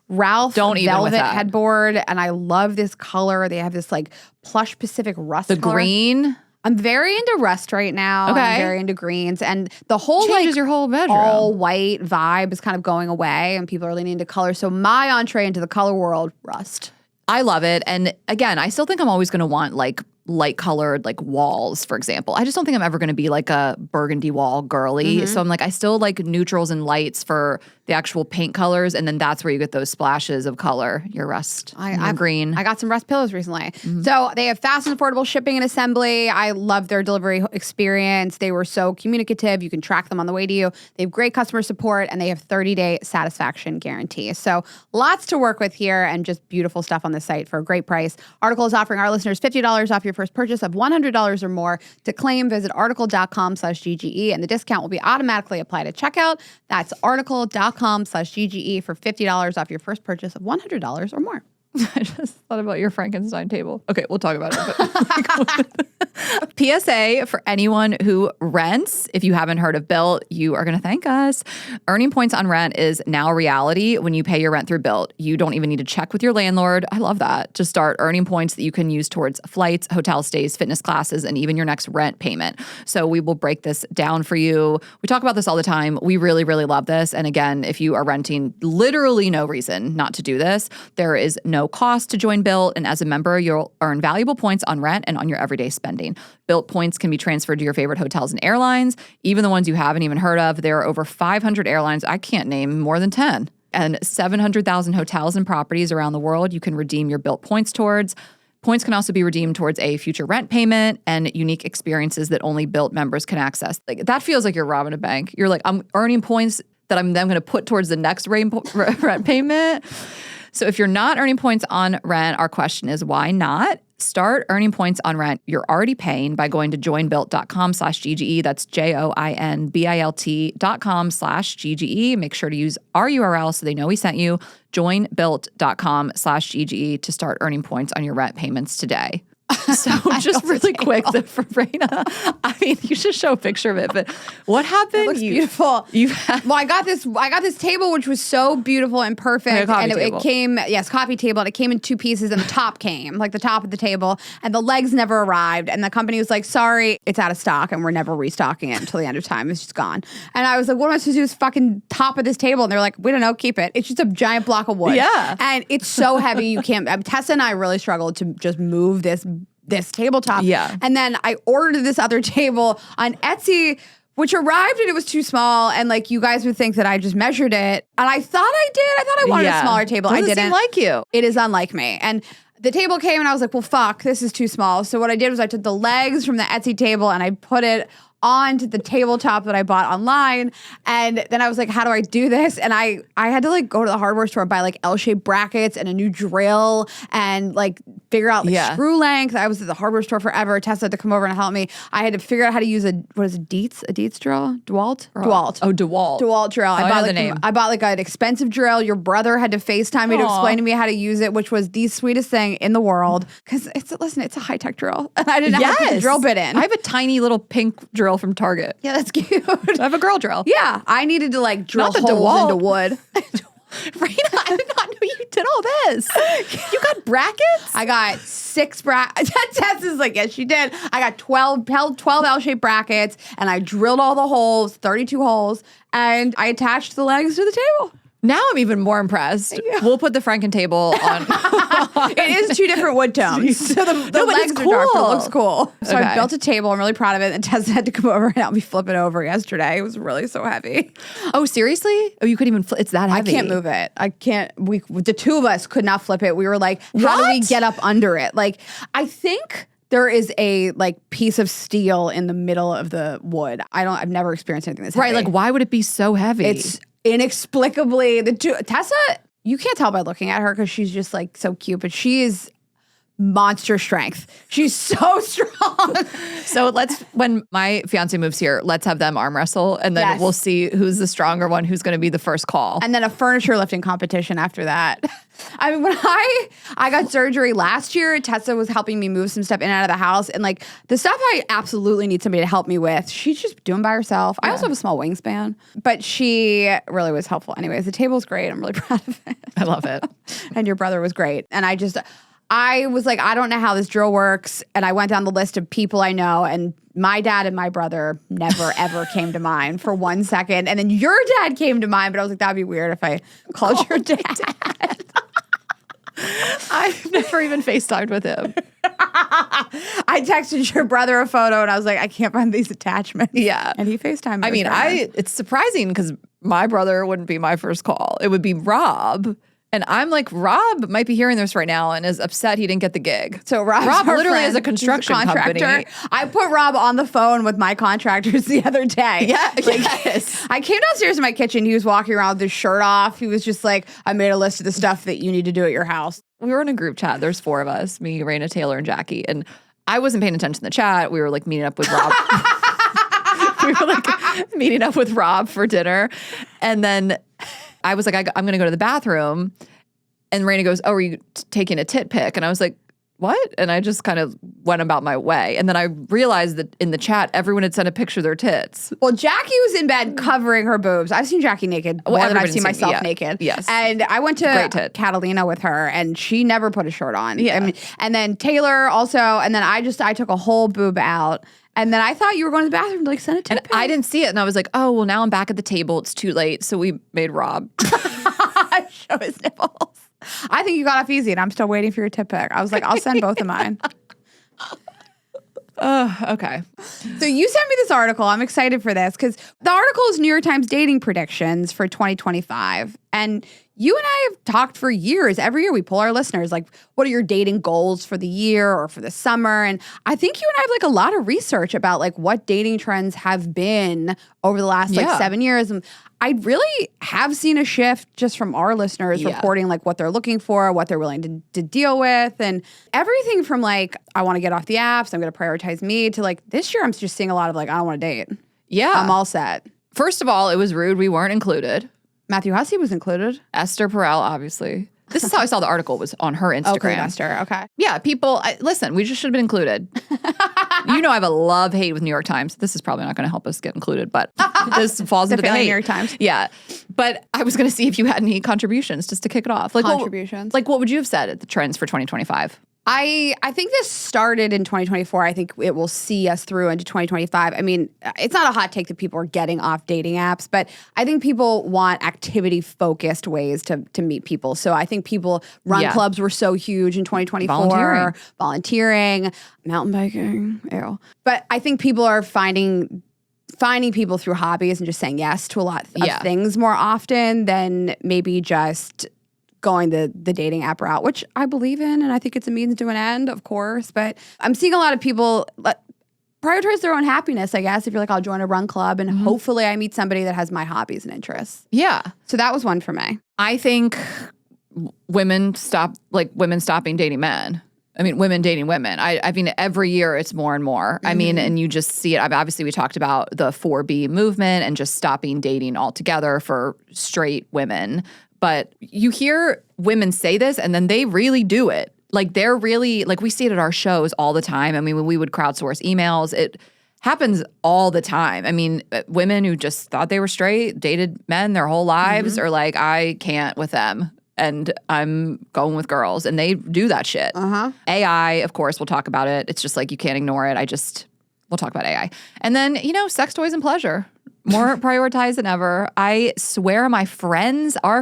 Ralph velvet that. headboard. And I love this color. They have this like plush Pacific rust color. Green. I'm very into rust right now. Okay. I'm very into greens. And the whole changes your whole bedroom. All white vibe is kind of going away and people are leaning into color. So my entree into the color world, rust. I love it. And again, I still think I'm always going to want like light colored like walls, for example. I just don't think I'm ever going to be like a burgundy wall girly. So I'm like, I still like neutrals and lights for the actual paint colors. And then that's where you get those splashes of color, your rust, your green. I got some rust pillows recently. So they have fast and affordable shipping and assembly. I love their delivery experience. They were so communicative. You can track them on the way to you. They have great customer support and they have 30-day satisfaction guarantee. So lots to work with here and just beautiful stuff on the site for a great price. Article is offering our listeners $50 off your first purchase of $100 or more. To claim, visit article.com/GGE and the discount will be automatically applied at checkout. That's article.com/GGE for $50 off your first purchase of $100 or more. I just thought about your Frankenstein table. Okay, we'll talk about it. But PSA for anyone who rents, if you haven't heard of Built, you are going to thank us. Earning points on rent is now a reality when you pay your rent through Built. You don't even need to check with your landlord. I love that. To start earning points that you can use towards flights, hotel stays, fitness classes, and even your next rent payment. So we will break this down for you. We talk about this all the time. We really, really love this. And again, if you are renting, literally no reason not to do this. There is no cost to join Built, and as a member, you'll earn valuable points on rent and on your everyday spending. Built points can be transferred to your favorite hotels and airlines, even the ones you haven't even heard of. There are over 500 airlines. I can't name more than 10. And 700,000 hotels and properties around the world you can redeem your Built points towards. Points can also be redeemed towards a future rent payment and unique experiences that only Built members can access. Like that feels like you're robbing a bank. You're like, I'm earning points that I'm then going to put towards the next rent payment. So if you're not earning points on rent, our question is why not? Start earning points on rent you're already paying by going to joinbuilt.com/GGE. That's JOINBILT.com/GGE. Make sure to use our URL so they know we sent you. Joinbuilt.com/GGE to start earning points on your rent payments today. So just really quick, for Raina, I mean, you should show a picture of it, but what happened? It looks beautiful. Well, I got this table, which was so beautiful and perfect. Like and it came, coffee table, and it came in 2 pieces, and the top came, like the top of the table, and the legs never arrived. And the company was like, sorry, it's out of stock, and we're never restocking it until the end of time. It's just gone. And I was like, what am I supposed to do with this fucking top of this table? And they're like, we don't know, keep it. It's just a giant block of wood. Yeah. And it's so heavy, you can't. Tessa and I really struggled to just move this tabletop. Yeah. And then I ordered this other table on Etsy, which arrived and it was too small. And like, you guys would think that I just measured it. And I thought I did. I thought I wanted a smaller table. Doesn't I didn't. seem like you. It is unlike me. And the table came and I was like, well, fuck, this is too small. So what I did was I took the legs from the Etsy table and I put it onto the tabletop that I bought online. And then I was like, how do I do this? And I had to like go to the hardware store and buy like L-shaped brackets and a new drill and like figure out like screw length. I was at the hardware store forever. Tessa had to come over and help me. I had to figure out how to use a Dietz drill? DeWalt? DeWalt. Oh, DeWalt. DeWalt drill. I know the name. I bought like an expensive drill. Your brother had to FaceTime me to explain to me how to use it, which was the sweetest thing in the world. Because it's a high-tech drill. And I didn't have to put the drill bit in. I have a tiny little pink drill from Target. Yeah, that's cute. I have a girl drill. Yeah, I needed to like drill holes DeWalt. into wood. Raina, I did not know you did all this. You got brackets? I got 6 brackets. Tess is like, yes, she did. I got 12 L-shaped brackets, and I drilled all the holes, 32 holes, and I attached the legs to the table. Now I'm even more impressed. We'll put the Franken table on. It is 2 different wood tones. So the legs are dark, but it looks cool. So I built a table. I'm really proud of it. And Tessa had to come over and help me flip it over yesterday. It was really so heavy. Oh, seriously? Oh, you couldn't even flip. It's that heavy. I can't move it. I can't. The 2 of us could not flip it. We were like, how do we get up under it? Like, I think there is a like piece of steel in the middle of the wood. I've never experienced anything this heavy. Right. Like, why would it be so heavy? It's inexplicably Tessa, you can't tell by looking at her because she's just like so cute, but she is monster strength. She's so strong. So when my fiance moves here, let's have them arm wrestle, and then we'll see who's the stronger one, who's going to be the first call. And then a furniture lifting competition after that. I mean, when I got surgery last year, Tessa was helping me move some stuff in and out of the house. And like the stuff I absolutely need somebody to help me with, she's just doing by herself. I also have a small wingspan, but she really was helpful. Anyways, the table's great. I'm really proud of it. I love it. And your brother was great. And I was like, I don't know how this drill works. And I went down the list of people I know, and my dad and my brother never, ever came to mind for 1 second. And then your dad came to mind, but I was like, that'd be weird if I called your dad. I've never even FaceTimed with him. I texted your brother a photo, and I was like, I can't find these attachments. Yeah. And he FaceTimed me. I mean, it's surprising because my brother wouldn't be my first call. It would be Rob. And I'm like, Rob might be hearing this right now and is upset he didn't get the gig. So Rob literally is a construction company. I put Rob on the phone with my contractors the other day. Yeah, yes. I came downstairs in my kitchen. He was walking around with his shirt off. He was just like, I made a list of the stuff that you need to do at your house. We were in a group chat. There's 4 of us, me, Raina, Taylor, and Jackie. And I wasn't paying attention to the chat. We were like meeting up with Rob. We were like meeting up with Rob for dinner. And then I was like, I'm going to go to the bathroom. And Raina goes, oh, are you taking a tit pic? And I was like, what? And I just kind of went about my way. And then I realized that in the chat, everyone had sent a picture of their tits. Well, Jackie was in bed covering her boobs. I've seen Jackie naked more than I've seen myself naked. Yes. And I went to Catalina with her, and she never put a shirt on. Yeah. I mean, and then Taylor also, and then I took a whole boob out. And then I thought you were going to the bathroom to like send a tit pic. I didn't see it. And I was like, oh, well, now I'm back at the table. It's too late. So we made Rob show his nipples. I think you got off easy, and I'm still waiting for your tit pic. I was like, I'll send both of mine. Okay. So you sent me this article. I'm excited for this because the article is New York Times dating predictions for 2025. And you and I have talked for years. Every year we pull our listeners, like, what are your dating goals for the year or for the summer? And I think you and I have like a lot of research about like what dating trends have been over the last like 7 years. And I really have seen a shift just from our listeners reporting like what they're looking for, what they're willing to deal with, and everything from like, I want to get off the apps, I'm going to prioritize me, to like this year I'm just seeing a lot of like, I don't want to date. Yeah. I'm all set. First of all, it was rude we weren't included. Matthew Hussey was included. Esther Perel, obviously. This is how I saw the article was on her Instagram. Okay, Esther. Okay. Yeah, people, listen, we just should have been included. You know I have a love-hate with New York Times. This is probably not going to help us get included, but this falls into the hate. New York Times. Yeah. But I was going to see if you had any contributions just to kick it off. Like Contributions? What would you have said at the trends for 2025? I think this started in 2024. I think it will see us through into 2025. I mean, it's not a hot take that people are getting off dating apps, but I think people want activity-focused ways to meet people. So I think run clubs were so huge in 2024. Volunteering, mountain biking, ew. But I think people are finding people through hobbies and just saying yes to a lot of things more often than maybe just going the dating app route, which I believe in, and I think it's a means to an end, of course. But I'm seeing a lot of people prioritize their own happiness, I guess, if you're like, I'll join a run club, and hopefully I meet somebody that has my hobbies and interests. Yeah. So that was one for me. I think women stopping dating men. I mean, women dating women. I mean, every year it's more and more. I mean, and you just see it. Obviously, we talked about the 4B movement and just stopping dating altogether for straight women. But you hear women say this, and then they really do it. Like, they're really, like, we see it at our shows all the time. I mean, when we would crowdsource emails, it happens all the time. I mean, women who just thought they were straight, dated men their whole lives, are like, I can't with them, and I'm going with girls. And they do that shit. AI, of course, we'll talk about it. It's just like, you can't ignore it. We'll talk about AI. And then, sex toys and pleasure. More prioritized than ever. I swear our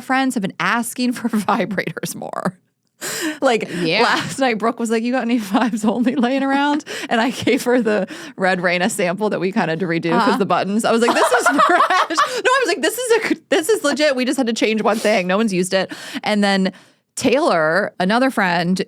friends have been asking for vibrators more. Last night, Brooke was like, you got any vibes only laying around? And I gave her the Red Raina sample that we kind of had to redo because the buttons. I was like, this is fresh. No, I was like, this is legit. We just had to change one thing. No one's used it. And then Taylor, another friend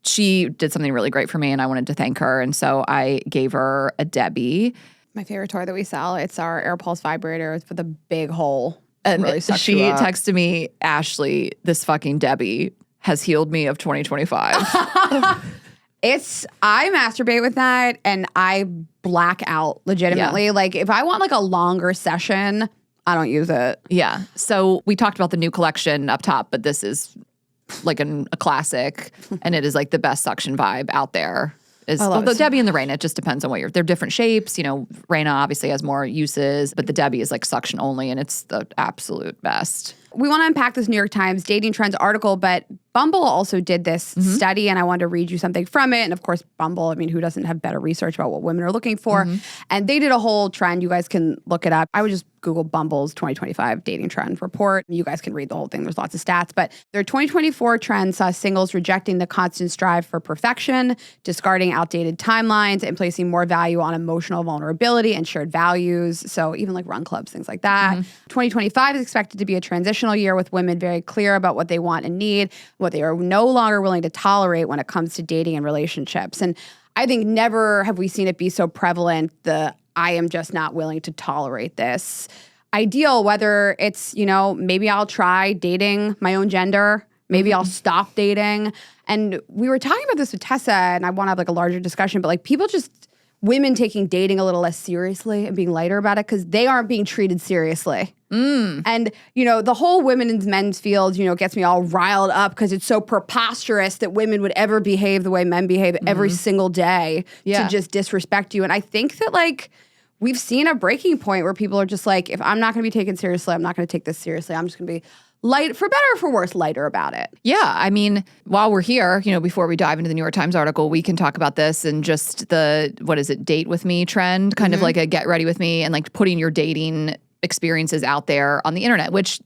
she did something really great for me, and I wanted to thank her. And so I gave her a Debbie. My favorite toy that we sell. It's our AirPulse vibrator. It's for the big hole. And really she texted me, Ashley, this fucking Debbie has healed me of 2025. I masturbate with that, and I black out legitimately. Yeah. Like, if I want like a longer session, I don't use it. Yeah. So we talked about the new collection up top, but this is like a classic, and it is like the best suction vibe out there. The Debbie and the Raina, it just depends on they're different shapes. Raina obviously has more uses, but the Debbie is like suction only, and it's the absolute best. We want to unpack this New York Times dating trends article, but Bumble also did this study, and I wanted to read you something from it. And of course, Bumble, I mean, who doesn't have better research about what women are looking for? And they did a whole trend. You guys can look it up. I would just Google Bumble's 2025 dating trend report. You guys can read the whole thing. There's lots of stats. But their 2024 trend saw singles rejecting the constant strive for perfection, discarding outdated timelines, and placing more value on emotional vulnerability and shared values. So even like run clubs, things like that. 2025 is expected to be a transitional year with women very clear about what they want and need, what they are no longer willing to tolerate when it comes to dating and relationships. And I think never have we seen it be so prevalent, I am just not willing to tolerate this ideal, whether it's, maybe I'll try dating my own gender, maybe I'll stop dating. And we were talking about this with Tessa, and I want to have like a larger discussion, but like women taking dating a little less seriously and being lighter about it because they aren't being treated seriously. And, the whole women and men's field, gets me all riled up because it's so preposterous that women would ever behave the way men behave every single day to just disrespect you. And I think that we've seen a breaking point where people are just like, if I'm not going to be taken seriously, I'm not going to take this seriously. I'm just going to be light, for better or for worse, lighter about it. Yeah. I mean, while we're here, before we dive into the New York Times article, we can talk about this and just date with me trend, kind of like a get ready with me and like putting your dating experiences out there on the internet, which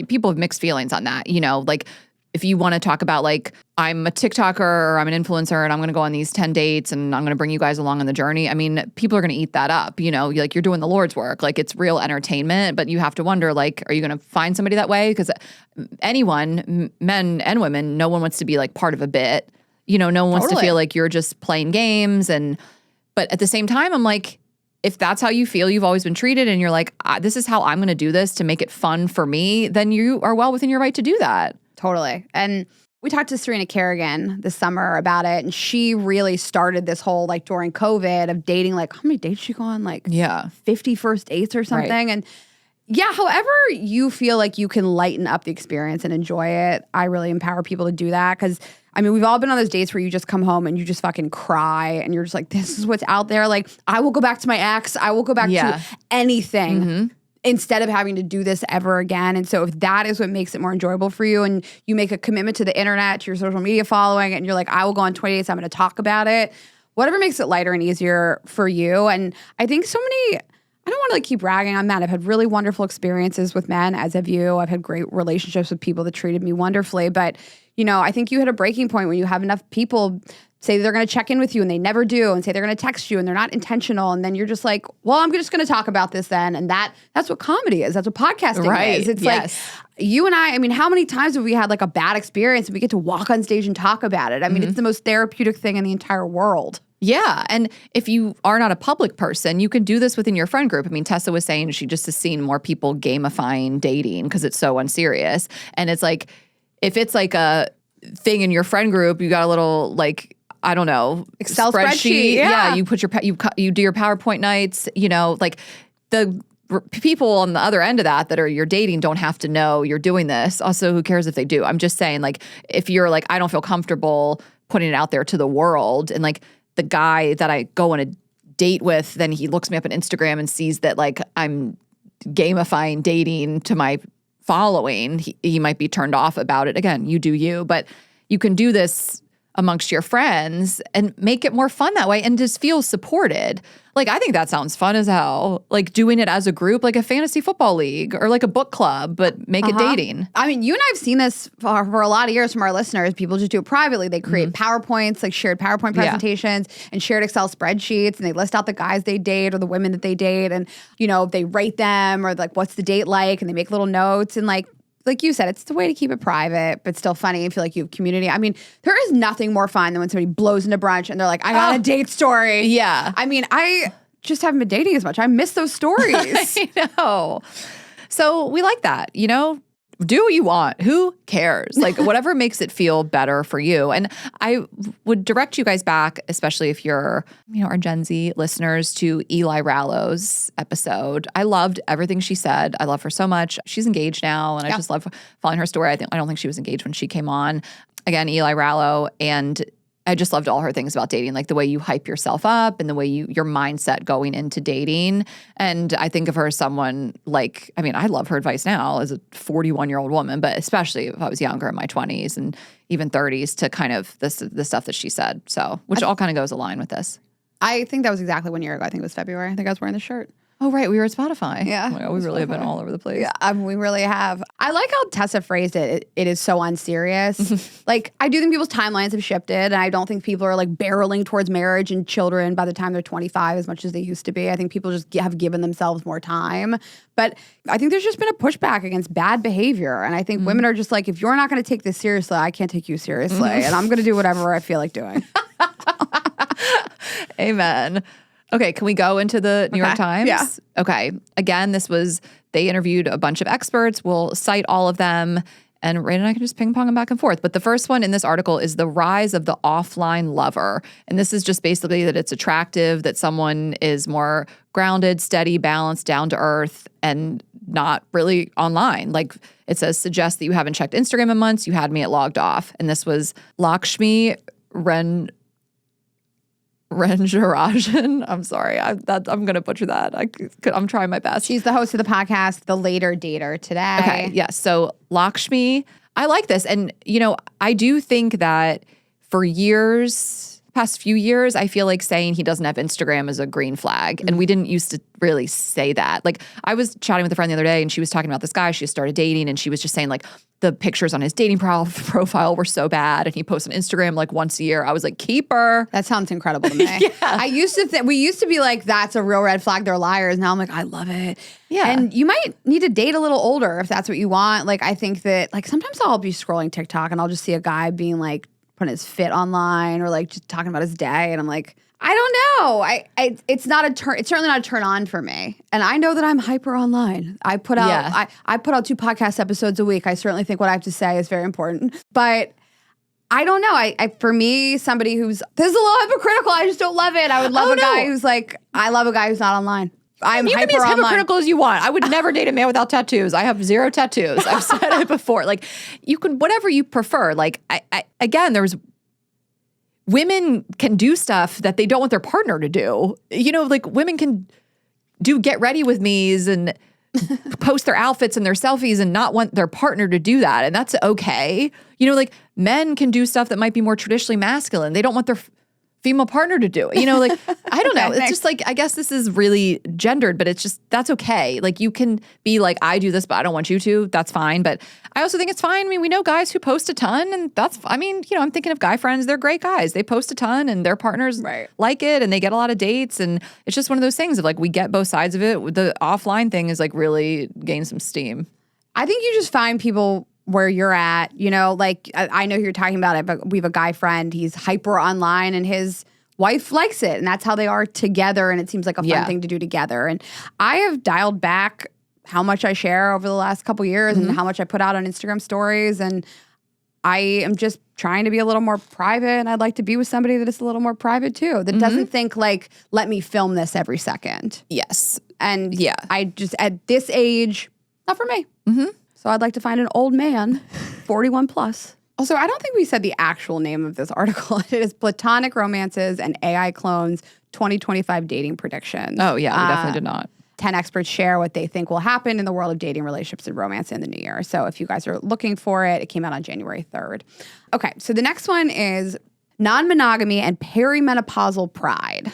people have mixed feelings on that. If you want to talk about like, I'm a TikToker or I'm an influencer and I'm going to go on these 10 dates and I'm going to bring you guys along on the journey. I mean, people are going to eat that up, like you're doing the Lord's work. Like it's real entertainment, but you have to wonder, like, are you going to find somebody that way? Because anyone, men and women, no one wants to be like part of a bit. No one wants to feel like you're just playing games. But at the same time, I'm like, if that's how you feel, you've always been treated, and you're like, this is how I'm going to do this to make it fun for me, then you are well within your right to do that. Totally. And we talked to Serena Kerrigan this summer about it, and she really started this whole, like, during COVID of dating, like, how many dates she go on? Like, 50 first dates or something. Right. And Yeah, however you feel like you can lighten up the experience and enjoy it, I really empower people to do that. Because, I mean, we've all been on those dates where you just come home and you just fucking cry and you're just like, this is what's out there. Like, I will go back to my ex. I will go back to anything instead of having to do this ever again. And so if that is what makes it more enjoyable for you and you make a commitment to the internet, to your social media following, and you're like, I will go on 20 dates, I'm going to talk about it. Whatever makes it lighter and easier for you. And I think so many... I don't want to like keep ragging on men. I've had really wonderful experiences with men, as have you. I've had great relationships with people that treated me wonderfully. But, you know, I think you hit a breaking point when you have enough people say they're going to check in with you and they never do, and say they're going to text you and they're not intentional. And then you're just like, well, I'm just going to talk about this then. And that's what comedy is. That's what podcasting is. It's like you and I mean, how many times have we had like a bad experience and we get to walk on stage and talk about it? I mean, it's the most therapeutic thing in the entire world. Yeah. And if you are not a public person, you can do this within your friend group. I mean, Tessa was saying she just has seen more people gamifying dating because it's so unserious. And it's like, if it's like a thing in your friend group, you got a little like, I don't know, Excel spreadsheet. Yeah. You put you do your PowerPoint nights, you know, like the people on the other end of that are you're dating don't have to know you're doing this. Also, who cares if they do? I'm just saying, like, if you're like, I don't feel comfortable putting it out there to the world, and like, the guy that I go on a date with, then he looks me up on Instagram and sees that like I'm gamifying dating to my following, he might be turned off about it. Again, you do you, but you can do this amongst your friends and make it more fun that way and just feel supported. Like, I think that sounds fun as hell. Like doing it as a group, like a fantasy football league or like a book club, but make it dating. I mean, you and I have seen this for a lot of years from our listeners. People just do it privately. They create PowerPoints, like shared PowerPoint presentations and shared Excel spreadsheets, and they list out the guys they date or the women that they date, and, you know, they rate them or like, what's the date like? And they make little notes, and like you said, it's the way to keep it private, but still funny and feel like you have community. I mean, there is nothing more fun than when somebody blows into brunch and they're like, I got a date story. Yeah. I mean, I just haven't been dating as much. I miss those stories. I know. So we like that, you know? Do what you want. Who cares? Like, whatever makes it feel better for you. And I would direct you guys back, especially if you're, you know, our Gen Z listeners, to Eli Rallo's episode. I loved everything she said. I love her so much. She's engaged now, and I just love following her story. I don't think she was engaged when she came on. Again, Eli Rallo, and I just loved all her things about dating, like the way you hype yourself up and the way your mindset going into dating. And I think of her as someone like, I mean, I love her advice now as a 41-year-old woman, but especially if I was younger in my 20s and even 30s, to kind of the stuff that she said. So, which all kind of goes along with this. I think that was exactly 1 year ago. I think it was February. I think I was wearing the shirt. Oh, right. We were at Spotify. Yeah. Oh my God, we really have been all over the place. Yeah, we really have. I like how Tessa phrased it. It is so unserious. Like, I do think people's timelines have shifted, and I don't think people are like barreling towards marriage and children by the time they're 25 as much as they used to be. I think people just have given themselves more time. But I think there's just been a pushback against bad behavior. And I think women are just like, if you're not going to take this seriously, I can't take you seriously. And I'm going to do whatever I feel like doing. Amen. Okay, can we go into the New York Times? Yeah. Okay. Again, they interviewed a bunch of experts. We'll cite all of them, and Rain and I can just ping pong them back and forth. But the first one in this article is the rise of the offline lover. And this is just basically that it's attractive, that someone is more grounded, steady, balanced, down to earth, and not really online. Like it says, suggests that you haven't checked Instagram in months. You had me at logged off. And this was Lakshmi Renjarajan. I'm sorry. I'm going to butcher that. I'm trying my best. She's the host of the podcast, The Later Dater, today. Okay. Yeah. So Lakshmi, I like this. And, you know, I do think that for past few years, I feel like saying he doesn't have Instagram is a green flag. And we didn't used to really say that. Like, I was chatting with a friend the other day, and she was talking about this guy she started dating, and she was just saying like the pictures on his dating profile were so bad, and he posts on Instagram like once a year. I was like, keeper. That sounds incredible to me. Yeah. We used to be like, that's a real red flag, they're liars. Now I'm like, I love it. Yeah. And you might need to date a little older if that's what you want. Like, I think that like sometimes I'll be scrolling TikTok and I'll just see a guy being like putting his fit online or like just talking about his day, and I'm like, I don't know. It's certainly not a turn on for me. And I know that I'm hyper online. I put out I put out 2 podcast episodes a week. I certainly think what I have to say is very important. But I don't know. I for me, somebody this is a little hypocritical. I just don't love it. I would love a guy who's like, I love a guy who's not online. I'm You can be hyper as online. hypocritical as you want. I would never date a man without tattoos. I have 0 tattoos. I've said it before. Like, you can, whatever you prefer. Like, again, there's women can do stuff that they don't want their partner to do. You know, like women can do get ready with me's and post their outfits and their selfies and not want their partner to do that. And that's okay. You know, like men can do stuff that might be more traditionally masculine. They don't want their female partner to do it. You know, like, I don't know. It's just like, I guess this is really gendered, but it's just, that's okay. Like, you can be like, I do this, but I don't want you to. That's fine. But I also think it's fine. I mean, we know guys who post a ton, and that's, I mean, you know, I'm thinking of guy friends. They're great guys. They post a ton and their partners like it, and they get a lot of dates. And it's just one of those things of like, we get both sides of it. The offline thing is like really gain some steam. I think you just find people where you're at, you know, like I know who you're talking about it, but we have a guy friend, he's hyper online and his wife likes it, and that's how they are together, and it seems like a fun thing to do together. And I have dialed back how much I share over the last couple years and how much I put out on Instagram stories, and I am just trying to be a little more private, and I'd like to be with somebody that is a little more private too, that doesn't think like, let me film this every second. Yes. And I just, at this age, not for me. So I'd like to find an old man, 41 plus. Also, I don't think we said the actual name of this article. It is Platonic Romances and AI Clones 2025 Dating Predictions. Oh, yeah, we definitely did not. 10 experts share what they think will happen in the world of dating, relationships, and romance in the new year. So if you guys are looking for it, it came out on January 3rd. Okay, so the next one is non-monogamy and perimenopausal pride.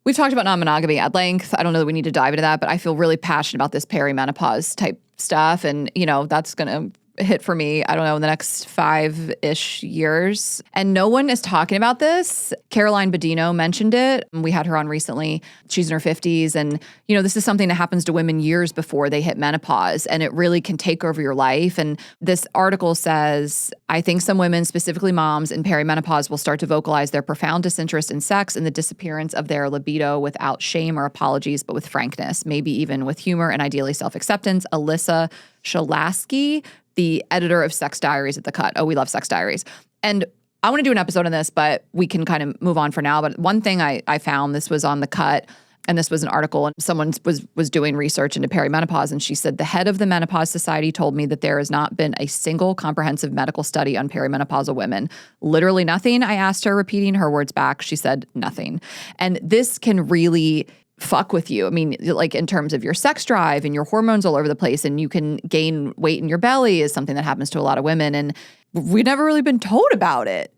We've talked about non-monogamy at length. I don't know that we need to dive into that, but I feel really passionate about this perimenopause type stuff. And, you know, that's going to hit for me, I don't know, in the next 5-ish years. And no one is talking about this. Caroline Bedino mentioned it. We had her on recently. She's in her 50s. And, you know, this is something that happens to women years before they hit menopause. And it really can take over your life. And this article says, I think some women, specifically moms in perimenopause, will start to vocalize their profound disinterest in sex and the disappearance of their libido without shame or apologies, but with frankness, maybe even with humor and ideally self-acceptance. Alyssa Shalasky, the editor of Sex Diaries at The Cut. Oh, we love Sex Diaries. And I want to do an episode on this, but we can kind of move on for now. But one thing I found, this was on The Cut, and this was an article, and someone was doing research into perimenopause, and she said, the head of the Menopause Society told me that there has not been a single comprehensive medical study on perimenopausal women. Literally nothing. I asked her, repeating her words back. She said nothing. And this can really fuck with you. I mean, like in terms of your sex drive and your hormones all over the place, and you can gain weight in your belly is something that happens to a lot of women. And we've never really been told about it.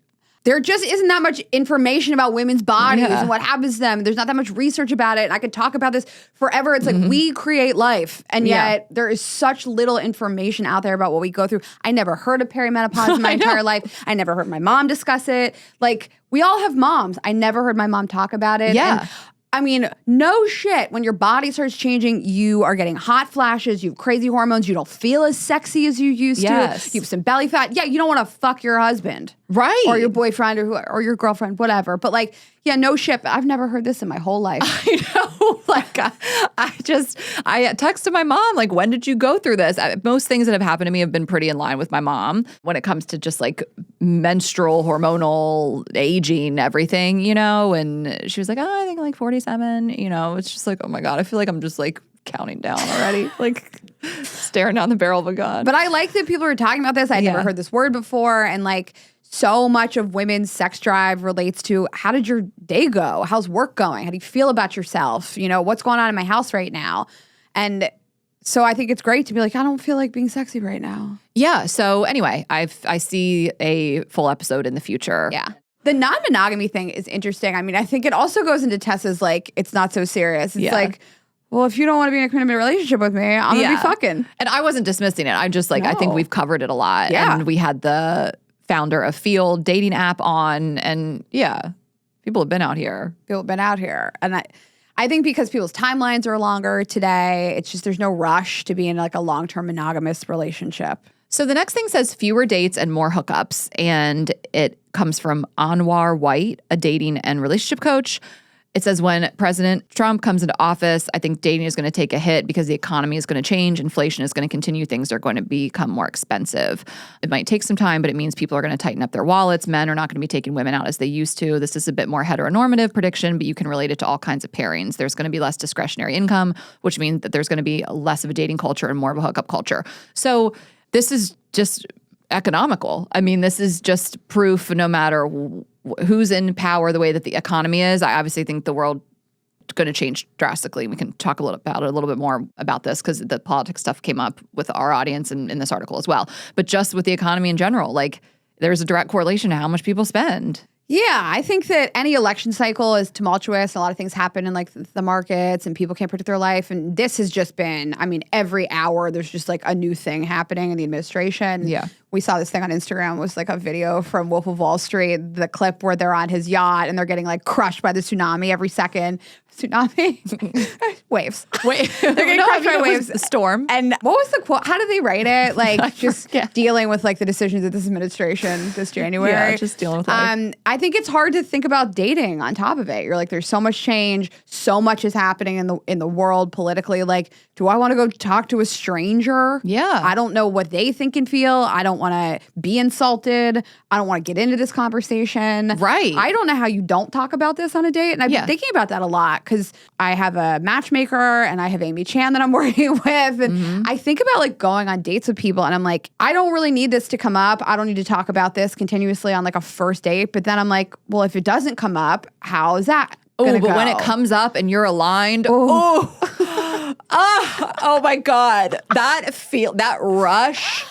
There just isn't that much information about women's bodies and what happens to them. There's not that much research about it. And I could talk about this forever. It's like we create life. And yet there is such little information out there about what we go through. I never heard of perimenopause in my entire life. I never heard my mom discuss it. Like, we all have moms. I never heard my mom talk about it. Yeah. And I mean, no shit. When your body starts changing, you are getting hot flashes, you have crazy hormones, you don't feel as sexy as you used to. You have some belly fat. Yeah, you don't want to fuck your husband. Right. Or your boyfriend or your girlfriend, whatever. But like, yeah, no shit. I've never heard this in my whole life. I know. Like, I texted my mom, like, when did you go through this? Most things that have happened to me have been pretty in line with my mom when it comes to just like menstrual, hormonal, aging, everything, you know? And she was like, oh, I think like 47, you know? It's just like, oh my God, I feel like I'm just like counting down already, like staring down the barrel of a gun. But I like that people are talking about this. I'd never heard this word before. And like, so much of women's sex drive relates to, how did your day go? How's work going? How do you feel about yourself? You know, what's going on in my house right now? And so I think it's great to be like, I don't feel like being sexy right now. Yeah. So anyway, I see a full episode in the future. Yeah. The non-monogamy thing is interesting. I mean, I think it also goes into Tessa's like, it's not so serious. It's like, well, if you don't want to be in a committed relationship with me, I'm going to be fucking. And I wasn't dismissing it. I just like, I think we've covered it a lot. Yeah. And we had the founder of Field dating app on, and people have been out here. And I think because people's timelines are longer today, it's just there's no rush to be in like a long-term monogamous relationship. So the next thing says fewer dates and more hookups, and it comes from Anwar White, a dating and relationship coach. It says when President Trump comes into office, I think dating is going to take a hit because the economy is going to change. Inflation is going to continue. Things are going to become more expensive. It might take some time, but it means people are going to tighten up their wallets. Men are not going to be taking women out as they used to. This is a bit more heteronormative prediction, but you can relate it to all kinds of pairings. There's going to be less discretionary income, which means that there's going to be less of a dating culture and more of a hookup culture. So this is just economical. I mean, this is just proof no matter who's in power, the way that the economy is. I obviously think the world is going to change drastically. We can talk a little bit more about this because the politics stuff came up with our audience in this article as well. But just with the economy in general, like there's a direct correlation to how much people spend. Yeah, I think that any election cycle is tumultuous. A lot of things happen in like the markets and people can't predict their life. And this has just been, I mean, every hour there's just like a new thing happening in the administration. Yeah. We saw this thing on Instagram. It was like a video from Wolf of Wall Street, the clip where they're on his yacht and they're getting like crushed by the tsunami every second. Tsunami? Waves. They're getting crushed by waves. Storm. And what was the quote? How did they write it? Like just dealing with like the decisions of this administration this January. Yeah, just dealing with life. I think it's hard to think about dating on top of it. You're like, there's so much change, so much is happening in the world politically. Like, do I want to go talk to a stranger? Yeah. I don't know what they think and feel. I don't want to be insulted. I don't want to get into this conversation. Right. I don't know how you don't talk about this on a date. And I've been thinking about that a lot because I have a matchmaker and I have Amy Chan that I'm working with. And I think about like going on dates with people and I'm like, I don't really need this to come up. I don't need to talk about this continuously on like a first date. But then I'm like, well, if it doesn't come up, how is that? Oh, but when it comes up and you're aligned, oh my God, that rush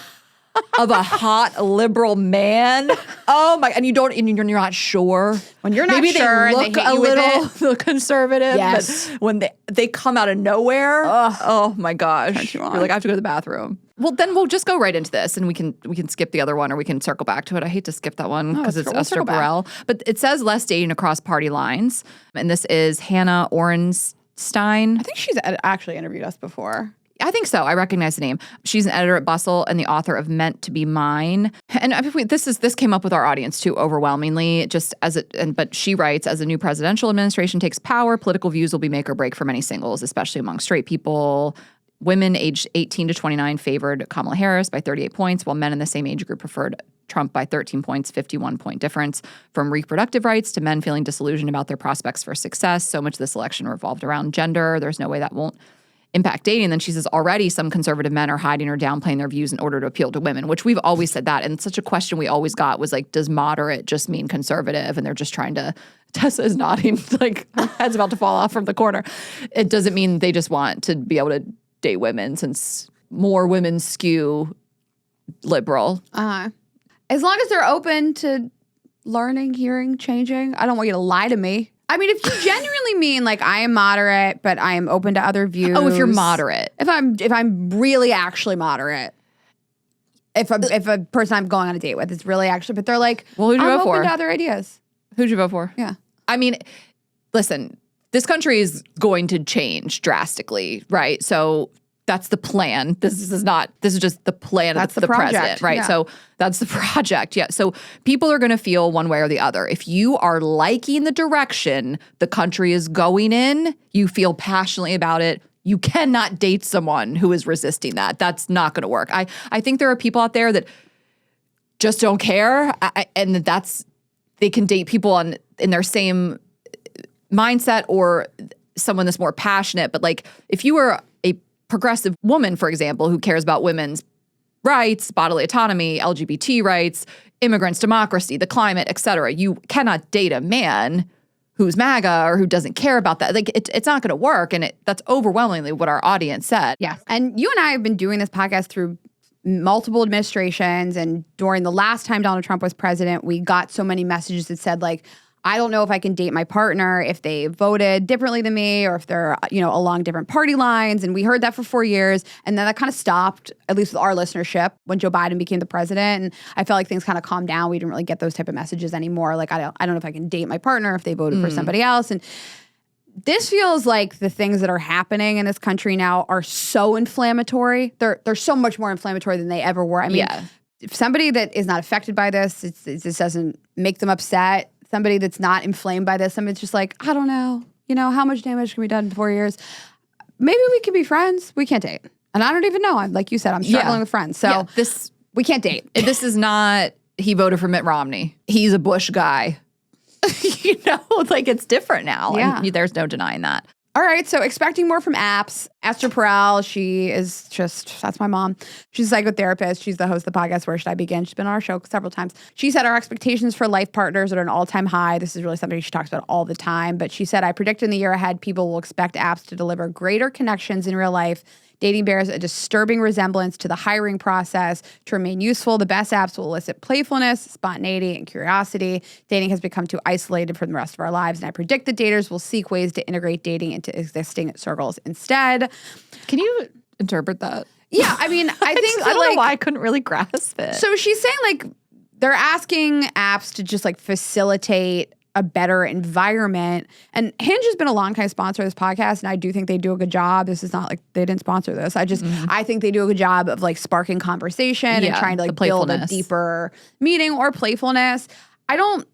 of a hot liberal man. Oh my, and you're not sure. When you're not maybe sure, they look they hit a you with little conservative. Yes. But when they come out of nowhere, oh my gosh, you're like I have to go to the bathroom. Well, then we'll just go right into this, and we can skip the other one, or we can circle back to it. I hate to skip that one because it's Esther Perel. But it says less dating across party lines, and this is Hannah Orenstein. I think she's actually interviewed us before. I think so. I recognize the name. She's an editor at Bustle and the author of Meant to Be Mine. And this came up with our audience too, overwhelmingly. But she writes, as a new presidential administration takes power, political views will be make or break for many singles, especially among straight people. Women aged 18 to 29 favored Kamala Harris by 38 points, while men in the same age group preferred Trump by 13 points, 51-point difference. From reproductive rights to men feeling disillusioned about their prospects for success, so much of this election revolved around gender. There's no way that won't impact dating. And then she says already some conservative men are hiding or downplaying their views in order to appeal to women, which we've always said that. And such a question we always got was like, does moderate just mean conservative? And they're just trying to, Tessa is nodding, like her head's about to fall off from the corner. It doesn't mean they just want to be able to date women, since more women skew liberal. As long as they're open to learning, hearing, changing. I don't want you to lie to me. I mean, if you genuinely mean like I am moderate, but I am open to other views. Oh, if you're moderate. If I'm really actually moderate. If a person I'm going on a date with is really actually, but they're like, well, who'd you vote for? I'm open to other ideas. Who'd you vote for? Yeah. I mean, listen, this country is going to change drastically, right? So that's the plan. This is just the plan of the president, right? Yeah. So that's the project. Yeah. So people are going to feel one way or the other. If you are liking the direction the country is going in, you feel passionately about it, you cannot date someone who is resisting that. That's not going to work. I think there are people out there that just don't care, and they can date people in their same mindset or someone that's more passionate. But like if you were a progressive woman, for example, who cares about women's rights, bodily autonomy, LGBT rights, immigrants, democracy, the climate, et cetera, you cannot date a man who's MAGA or who doesn't care about that. Like it's not going to work. And that's overwhelmingly what our audience said. Yeah. And you and I have been doing this podcast through multiple administrations. And during the last time Donald Trump was president, we got so many messages that said like, I don't know if I can date my partner if they voted differently than me or if they're, along different party lines. And we heard that for 4 years. And then that kind of stopped, at least with our listenership, when Joe Biden became the president. And I felt like things kind of calmed down. We didn't really get those type of messages anymore. Like, I don't know if I can date my partner if they voted for somebody else. And this feels like the things that are happening in this country now are so inflammatory. They're so much more inflammatory than they ever were. I mean, if somebody that is not affected by this, it just doesn't make them upset. Somebody that's not inflamed by this, it's just like, I don't know. You know, how much damage can be done in 4 years? Maybe we can be friends. We can't date. And I don't even know. Like you said, I'm struggling with friends. So we can't date. This is not, he voted for Mitt Romney. He's a Bush guy. You know, like it's different now. Yeah. And there's no denying that. All right, so expecting more from apps. Esther Perel, she is that's my mom. She's a psychotherapist. She's the host of the podcast, Where Should I Begin? She's been on our show several times. She said our expectations for life partners are at an all-time high. This is really something she talks about all the time. But she said, I predict in the year ahead, people will expect apps to deliver greater connections in real life. Dating bears a disturbing resemblance to the hiring process. To remain useful, the best apps will elicit playfulness, spontaneity, and curiosity. Dating has become too isolated from the rest of our lives, and I predict that daters will seek ways to integrate dating into existing circles instead. Can you interpret that? Yeah, I mean, I think I don't know why I couldn't really grasp it. So she's saying like they're asking apps to just like facilitate a better environment. And Hinge has been a long time sponsor of this podcast, and I do think they do a good job. This is not like they didn't sponsor this. I think they do a good job of like sparking conversation and trying to like build a deeper meeting or playfulness. I don't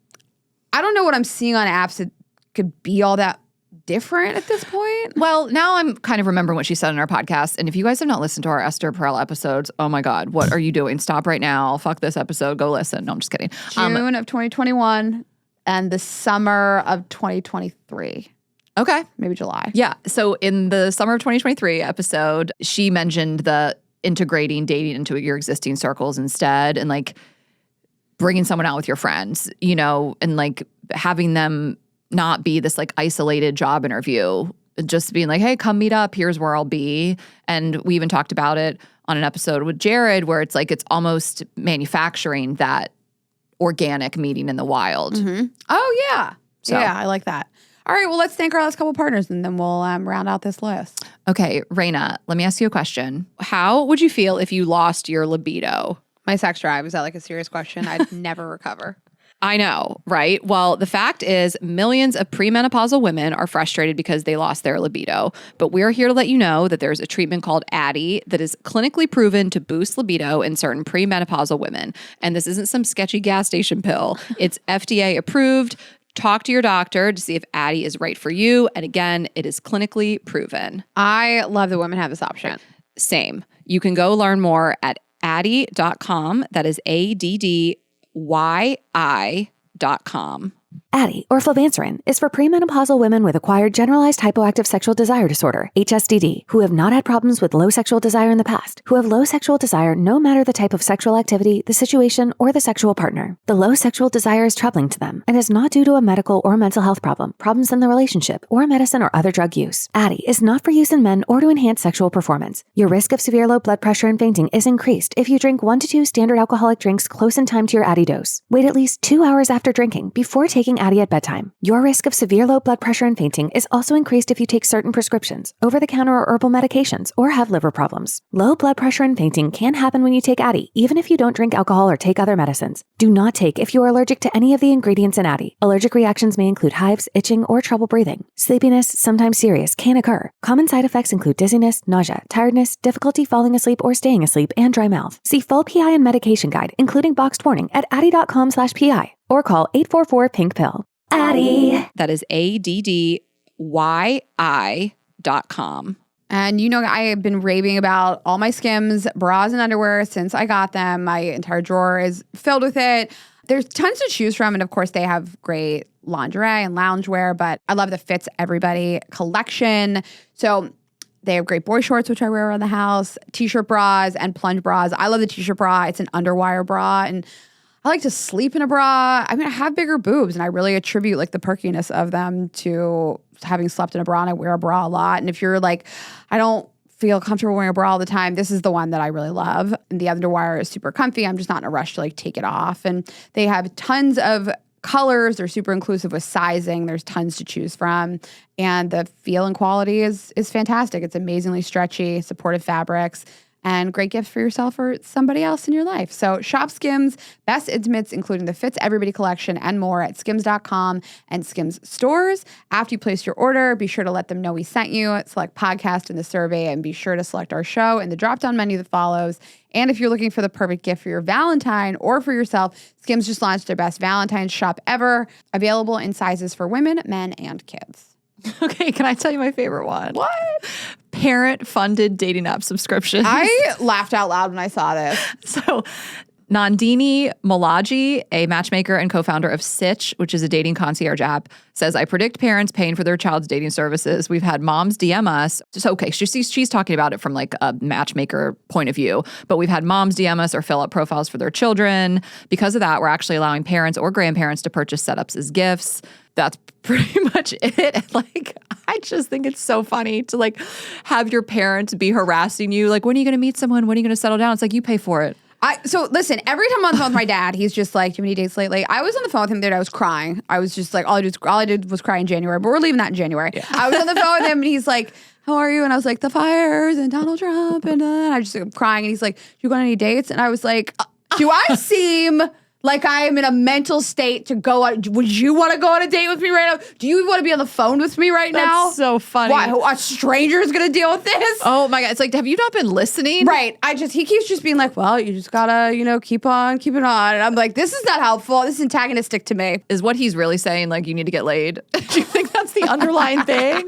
know what I'm seeing on apps that could be all that different at this point. Well, now I'm kind of remembering what she said in our podcast. And if you guys have not listened to our Esther Perel episodes, oh my God, what are you doing? Stop right now. Fuck this episode. Go listen. No, I'm just kidding. June of 2021 and the summer of 2023. Okay. Maybe July. Yeah. So in the summer of 2023 episode, she mentioned the integrating dating into your existing circles instead, and like bringing someone out with your friends, you know, and like having them not be this like isolated job interview, just being like, hey, come meet up. Here's where I'll be. And we even talked about it on an episode with Jared where it's like it's almost manufacturing that organic meeting in the wild. Mm-hmm. Oh, yeah. So. Yeah, I like that. All right, well, let's thank our last couple partners, and then we'll round out this list. Okay, Raina, let me ask you a question. How would you feel if you lost your libido? My sex drive, is that like a serious question? I'd never recover. I know, right? Well, the fact is millions of premenopausal women are frustrated because they lost their libido. But we're here to let you know that there's a treatment called Addyi that is clinically proven to boost libido in certain premenopausal women. And this isn't some sketchy gas station pill. It's FDA approved. Talk to your doctor to see if Addyi is right for you. And again, it is clinically proven. I love that women have this option. Same. You can go learn more at Addyi.com. That is ADDYI.com. Addyi, or flibanserin, is for premenopausal women with acquired generalized hypoactive sexual desire disorder, HSDD, who have not had problems with low sexual desire in the past, who have low sexual desire no matter the type of sexual activity, the situation, or the sexual partner. The low sexual desire is troubling to them and is not due to a medical or mental health problem, problems in the relationship, or medicine or other drug use. Addyi is not for use in men or to enhance sexual performance. Your risk of severe low blood pressure and fainting is increased if you drink 1 to 2 standard alcoholic drinks close in time to your Addyi dose. Wait at least 2 hours after drinking before taking Addyi at bedtime. Your risk of severe low blood pressure and fainting is also increased if you take certain prescriptions, over-the-counter or herbal medications, or have liver problems. Low blood pressure and fainting can happen when you take Addyi, even if you don't drink alcohol or take other medicines. Do not take if you are allergic to any of the ingredients in Addyi. Allergic reactions may include hives, itching, or trouble breathing. Sleepiness, sometimes serious, can occur. Common side effects include dizziness, nausea, tiredness, difficulty falling asleep or staying asleep, and dry mouth. See full PI and medication guide, including boxed warning, at addyi.com/PI or call 844-PINK-PILL. Addyi. That is ADDYI.com. And you know, I have been raving about all my Skims bras and underwear since I got them. My entire drawer is filled with it. There's tons to choose from. And of course, they have great lingerie and loungewear. But I love the Fits Everybody collection. So they have great boy shorts, which I wear around the house, t-shirt bras and plunge bras. I love the t-shirt bra. It's an underwire bra. And I like to sleep in a bra. I mean, I have bigger boobs, and I really attribute like the perkiness of them to having slept in a bra, and I wear a bra a lot. And if you're like, I don't feel comfortable wearing a bra all the time, this is the one that I really love. And the underwire is super comfy. I'm just not in a rush to like take it off. And they have tons of colors. They're super inclusive with sizing. There's tons to choose from. And the feel and quality is fantastic. It's amazingly stretchy, supportive fabrics, and great gifts for yourself or somebody else in your life. So shop Skims' best intimates, including the Fits Everybody collection and more at skims.com and Skims stores. After you place your order, be sure to let them know we sent you. Select podcast in the survey and be sure to select our show in the drop-down menu that follows. And if you're looking for the perfect gift for your Valentine or for yourself, Skims just launched their best Valentine's shop ever, available in sizes for women, men, and kids. Okay, can I tell you my favorite one? What? Parent-funded dating app subscriptions. I laughed out loud when I saw this. So Nandini Malaji, a matchmaker and co-founder of Sitch, which is a dating concierge app, says, I predict parents paying for their child's dating services. We've had moms DM us. So, okay, she's talking about it from like a matchmaker point of view, but we've had moms DM us or fill out profiles for their children. Because of that, we're actually allowing parents or grandparents to purchase setups as gifts. That's pretty much it. And like, I just think it's so funny to like have your parents be harassing you. Like, when are you going to meet someone? When are you going to settle down? It's like, you pay for it. So listen, every time I'm on the phone with my dad, he's just like, do you have any dates lately? I was on the phone with him the other day, I was crying. I was just like, all I did was cry in January, but we're leaving that in January. Yeah. I was on the phone with him and he's like, how are you? And I was like, the fires and Donald Trump. And I just like, crying. And he's like, you go on any dates? And I was like, do I seem like I am in a mental state to go on? Would you want to go on a date with me right now? Do you want to be on the phone with me right now? That's so funny. Why? A stranger is going to deal with this? Oh my God. It's like, have you not been listening? Right. He keeps just being like, well, you just gotta, keep on keeping on. And I'm like, this is not helpful. This is antagonistic to me. Is what he's really saying, like, you need to get laid? Do you think that's the underlying thing?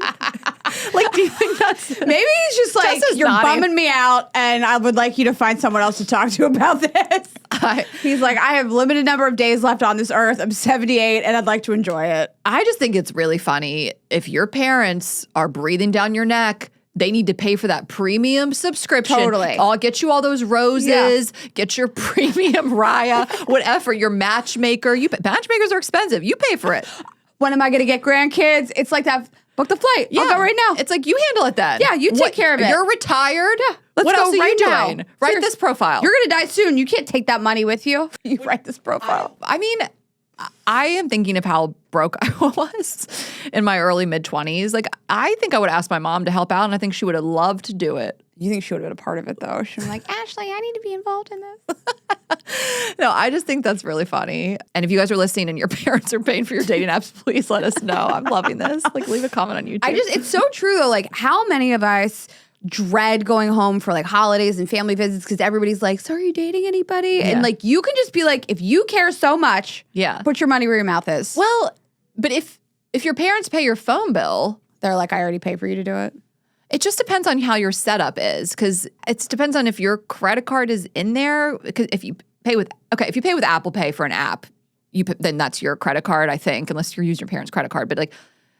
Like, do you think that's... Maybe he's just like, you're bumming me out and I would like you to find someone else to talk to about this. He's like, I have limited number of days left on this earth. I'm 78 and I'd like to enjoy it. I just think it's really funny. If your parents are breathing down your neck, they need to pay for that premium subscription. Totally. I'll get you all those roses, get your premium Raya, whatever, your matchmaker. Matchmakers are expensive. You pay for it. When am I going to get grandkids? It's like that. Book the flight. Yeah. I'll go right now. It's like, you handle it then. Yeah, you take care of it. You're retired. Yeah. Let's what go else are right you now. doing? Write this profile. You're going to die soon. You can't take that money with you. You write this profile. I mean, I am thinking of how broke I was in my early mid-20s. Like, I think I would ask my mom to help out, and I think she would have loved to do it. You think she would have been a part of it, though? She's like, Ashley, I need to be involved in this. No, I just think that's really funny. And if you guys are listening and your parents are paying for your dating apps, please let us know. I'm loving this. Like, leave a comment on YouTube. It's so true, though. Like, how many of us dread going home for like holidays and family visits because everybody's like, so are you dating anybody? Yeah. And like, you can just be like, if you care so much, put your money where your mouth is. Well, but if your parents pay your phone bill, they're like, I already pay for you to do it. It just depends on how your setup is, because it depends on if your credit card is in there. Because if you pay with Apple Pay for an app, then that's your credit card, I think, unless you're using your parents' credit card. But like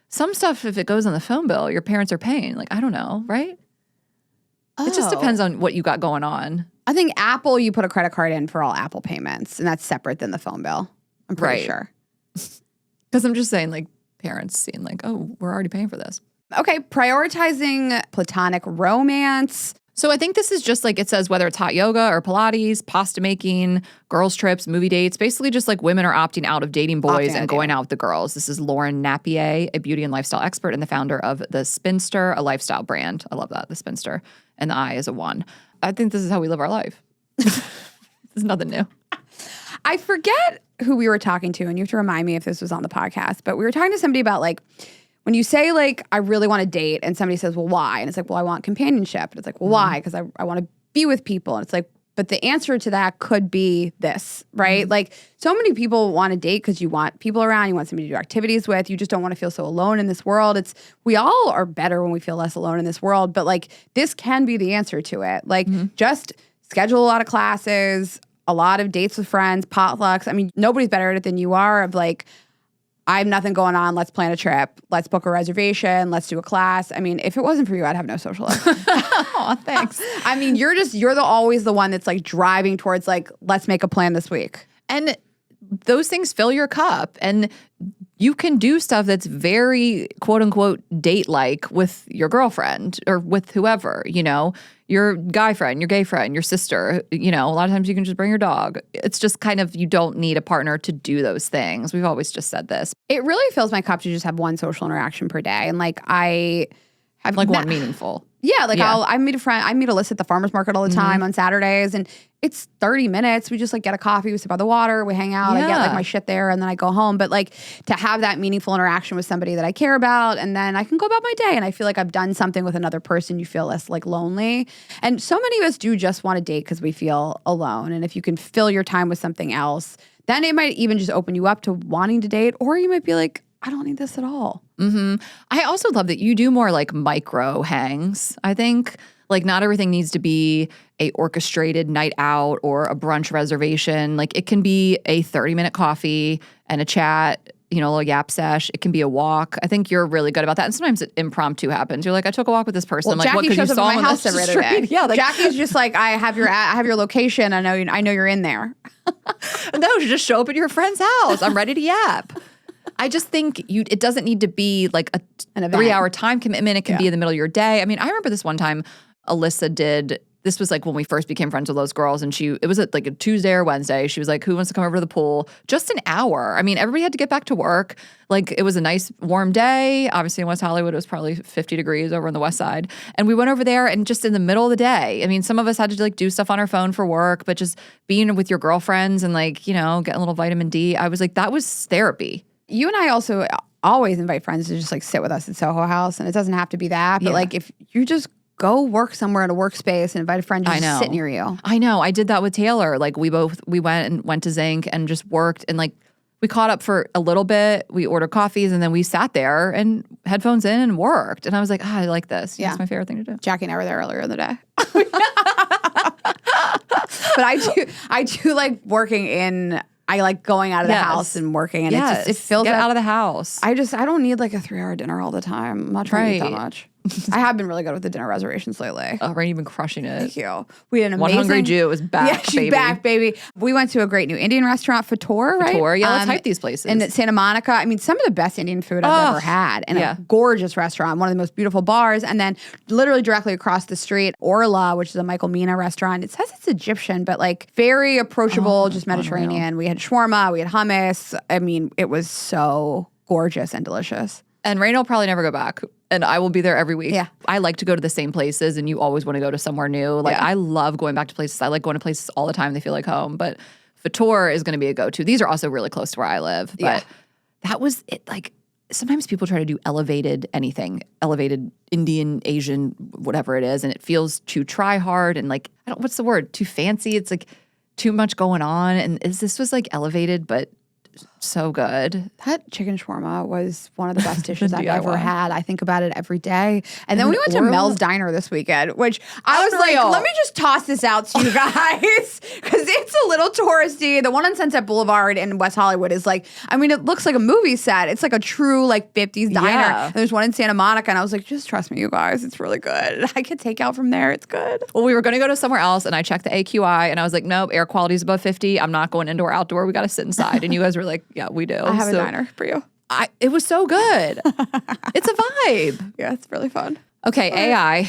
some stuff, if it goes on the phone bill, your parents are paying. Like, I don't know, right? It just depends on what you got going on. I think Apple, you put a credit card in for all Apple payments, and that's separate than the phone bill. I'm pretty sure. Because I'm just saying, like, parents seeing like, oh, we're already paying for this. Okay, prioritizing platonic romance. So I think this is just like, it says whether it's hot yoga or Pilates, pasta making, girls trips, movie dates, basically just like women are opting out of dating boys and going out with the girls. This is Lauren Napier, a beauty and lifestyle expert and the founder of The Spinster, a lifestyle brand. I love that, The Spinster. And the I is a 1. I think this is how we live our life. This is nothing new. I forget who we were talking to, and you have to remind me if this was on the podcast, but we were talking to somebody about like, when you say like, I really want to date, and somebody says, well, why? And it's like, well, I want companionship. And it's like, well, why? Because I want to be with people. And it's like, but the answer to that could be this, right? Mm-hmm. Like, so many people want to date because you want people around, you want somebody to do activities with, you just don't want to feel so alone in this world. We all are better when we feel less alone in this world, but like, this can be the answer to it. Like, just schedule a lot of classes, a lot of dates with friends, potlucks. I mean, nobody's better at it than you are of like, I have nothing going on. Let's plan a trip. Let's book a reservation. Let's do a class. I mean, if it wasn't for you, I'd have no social life. Aw, thanks. I mean, you're always the one that's like driving towards like, let's make a plan this week. And those things fill your cup. And you can do stuff that's very quote unquote date-like with your girlfriend or with whoever, your guy friend, your gay friend, your sister, a lot of times you can just bring your dog. It's just kind of, you don't need a partner to do those things. We've always just said this. It really fills my cup to just have one social interaction per day. And like, I have like one meaningful. Yeah, like I meet a friend. I meet Alyssa at the farmer's market all the time on Saturdays, and it's 30 minutes. We just like get a coffee, we sit by the water, we hang out. I get like my shit there, and then I go home. But like to have that meaningful interaction with somebody that I care about, and then I can go about my day, and I feel like I've done something with another person. You feel less like lonely, and so many of us do just want to date because we feel alone. And if you can fill your time with something else, then it might even just open you up to wanting to date, or you might be like, I don't need this at all. I also love that you do more like micro hangs, I think. Like not everything needs to be a orchestrated night out or a brunch reservation. Like it can be a 30-minute coffee and a chat, a little yap sesh. It can be a walk. I think you're really good about that. And sometimes it impromptu happens. You're like, I took a walk with this person. Well, I'm like, Jackie what? Because you shows up saw at him my on house the every other street. day. Yeah, like, Jackie's just like, I have your location. I know you're in there. no, you just show up at your friend's house. I'm ready to yap. I just think it doesn't need to be like a An 3-hour time commitment. It can be in the middle of your day. I mean, I remember this one time Alyssa did. This was like when we first became friends with those girls, and it was like a Tuesday or Wednesday. She was like, who wants to come over to the pool? Just an hour. I mean, everybody had to get back to work. Like it was a nice warm day. Obviously in West Hollywood, it was probably 50 degrees over on the west side. And we went over there and just in the middle of the day, I mean, some of us had to like do stuff on our phone for work, but just being with your girlfriends and like, getting a little vitamin D, I was like, that was therapy. You and I also always invite friends to just like sit with us at Soho House, and it doesn't have to be that. But like if you just go work somewhere at a workspace and invite a friend to just sit near you. I know. I did that with Taylor. Like we went to Zinc and just worked and like we caught up for a little bit. We ordered coffees and then we sat there and headphones in and worked. And I was like, I like this. Yeah. It's my favorite thing to do. Jackie and I were there earlier in the day. But I do like working in. I like going out of the house and working, and it fills Get out of the house. I don't need like a 3-hour dinner all the time. I'm not trying to eat that much. I have been really good with the dinner reservations lately. Oh, Rainey, you've been crushing it. Thank you. We had an One amazing. Hungry Jew is back, Yeah, she's baby. back, baby. We went to a great new Indian restaurant, Fator, right? Fator, yeah, let's hype these places. In Santa Monica. I mean, some of the best Indian food I've ever had. And a gorgeous restaurant, one of the most beautiful bars. And then literally directly across the street, Orla, which is a Michael Mina restaurant. It says it's Egyptian, but like very approachable, just Mediterranean. Unreal. We had shawarma, we had hummus. I mean, it was so gorgeous and delicious. And Raina will probably never go back. And I will be there every week. Yeah. I like to go to the same places, and you always want to go to somewhere new. Like, I love going back to places. I like going to places all the time. They feel like home. But Fator is going to be a go-to. These are also really close to where I live. But that was it. Like, sometimes people try to do elevated Indian, Asian, whatever it is, and it feels too try hard and like, what's the word? Too fancy. It's like too much going on. And this was like elevated, but so good. That chicken shawarma was one of the best dishes I've ever had. I think about it every day. And then we went to Mel's Diner this weekend, which I was like, let me just toss this out to you guys because it's a little touristy. The one on Sunset Boulevard in West Hollywood is like, I mean, it looks like a movie set. It's like a true like 50s diner. Yeah. And there's one in Santa Monica, and I was like, just trust me, you guys. It's really good. I could take out from there. It's good. Well, we were going to go to somewhere else, and I checked the AQI, and I was like, nope, air quality is above 50. I'm not going indoor, outdoor. We got to sit inside. And you guys were like, yeah, we do. I have a diner for you. It was so good. It's a vibe. Yeah, it's really fun. Okay, AI.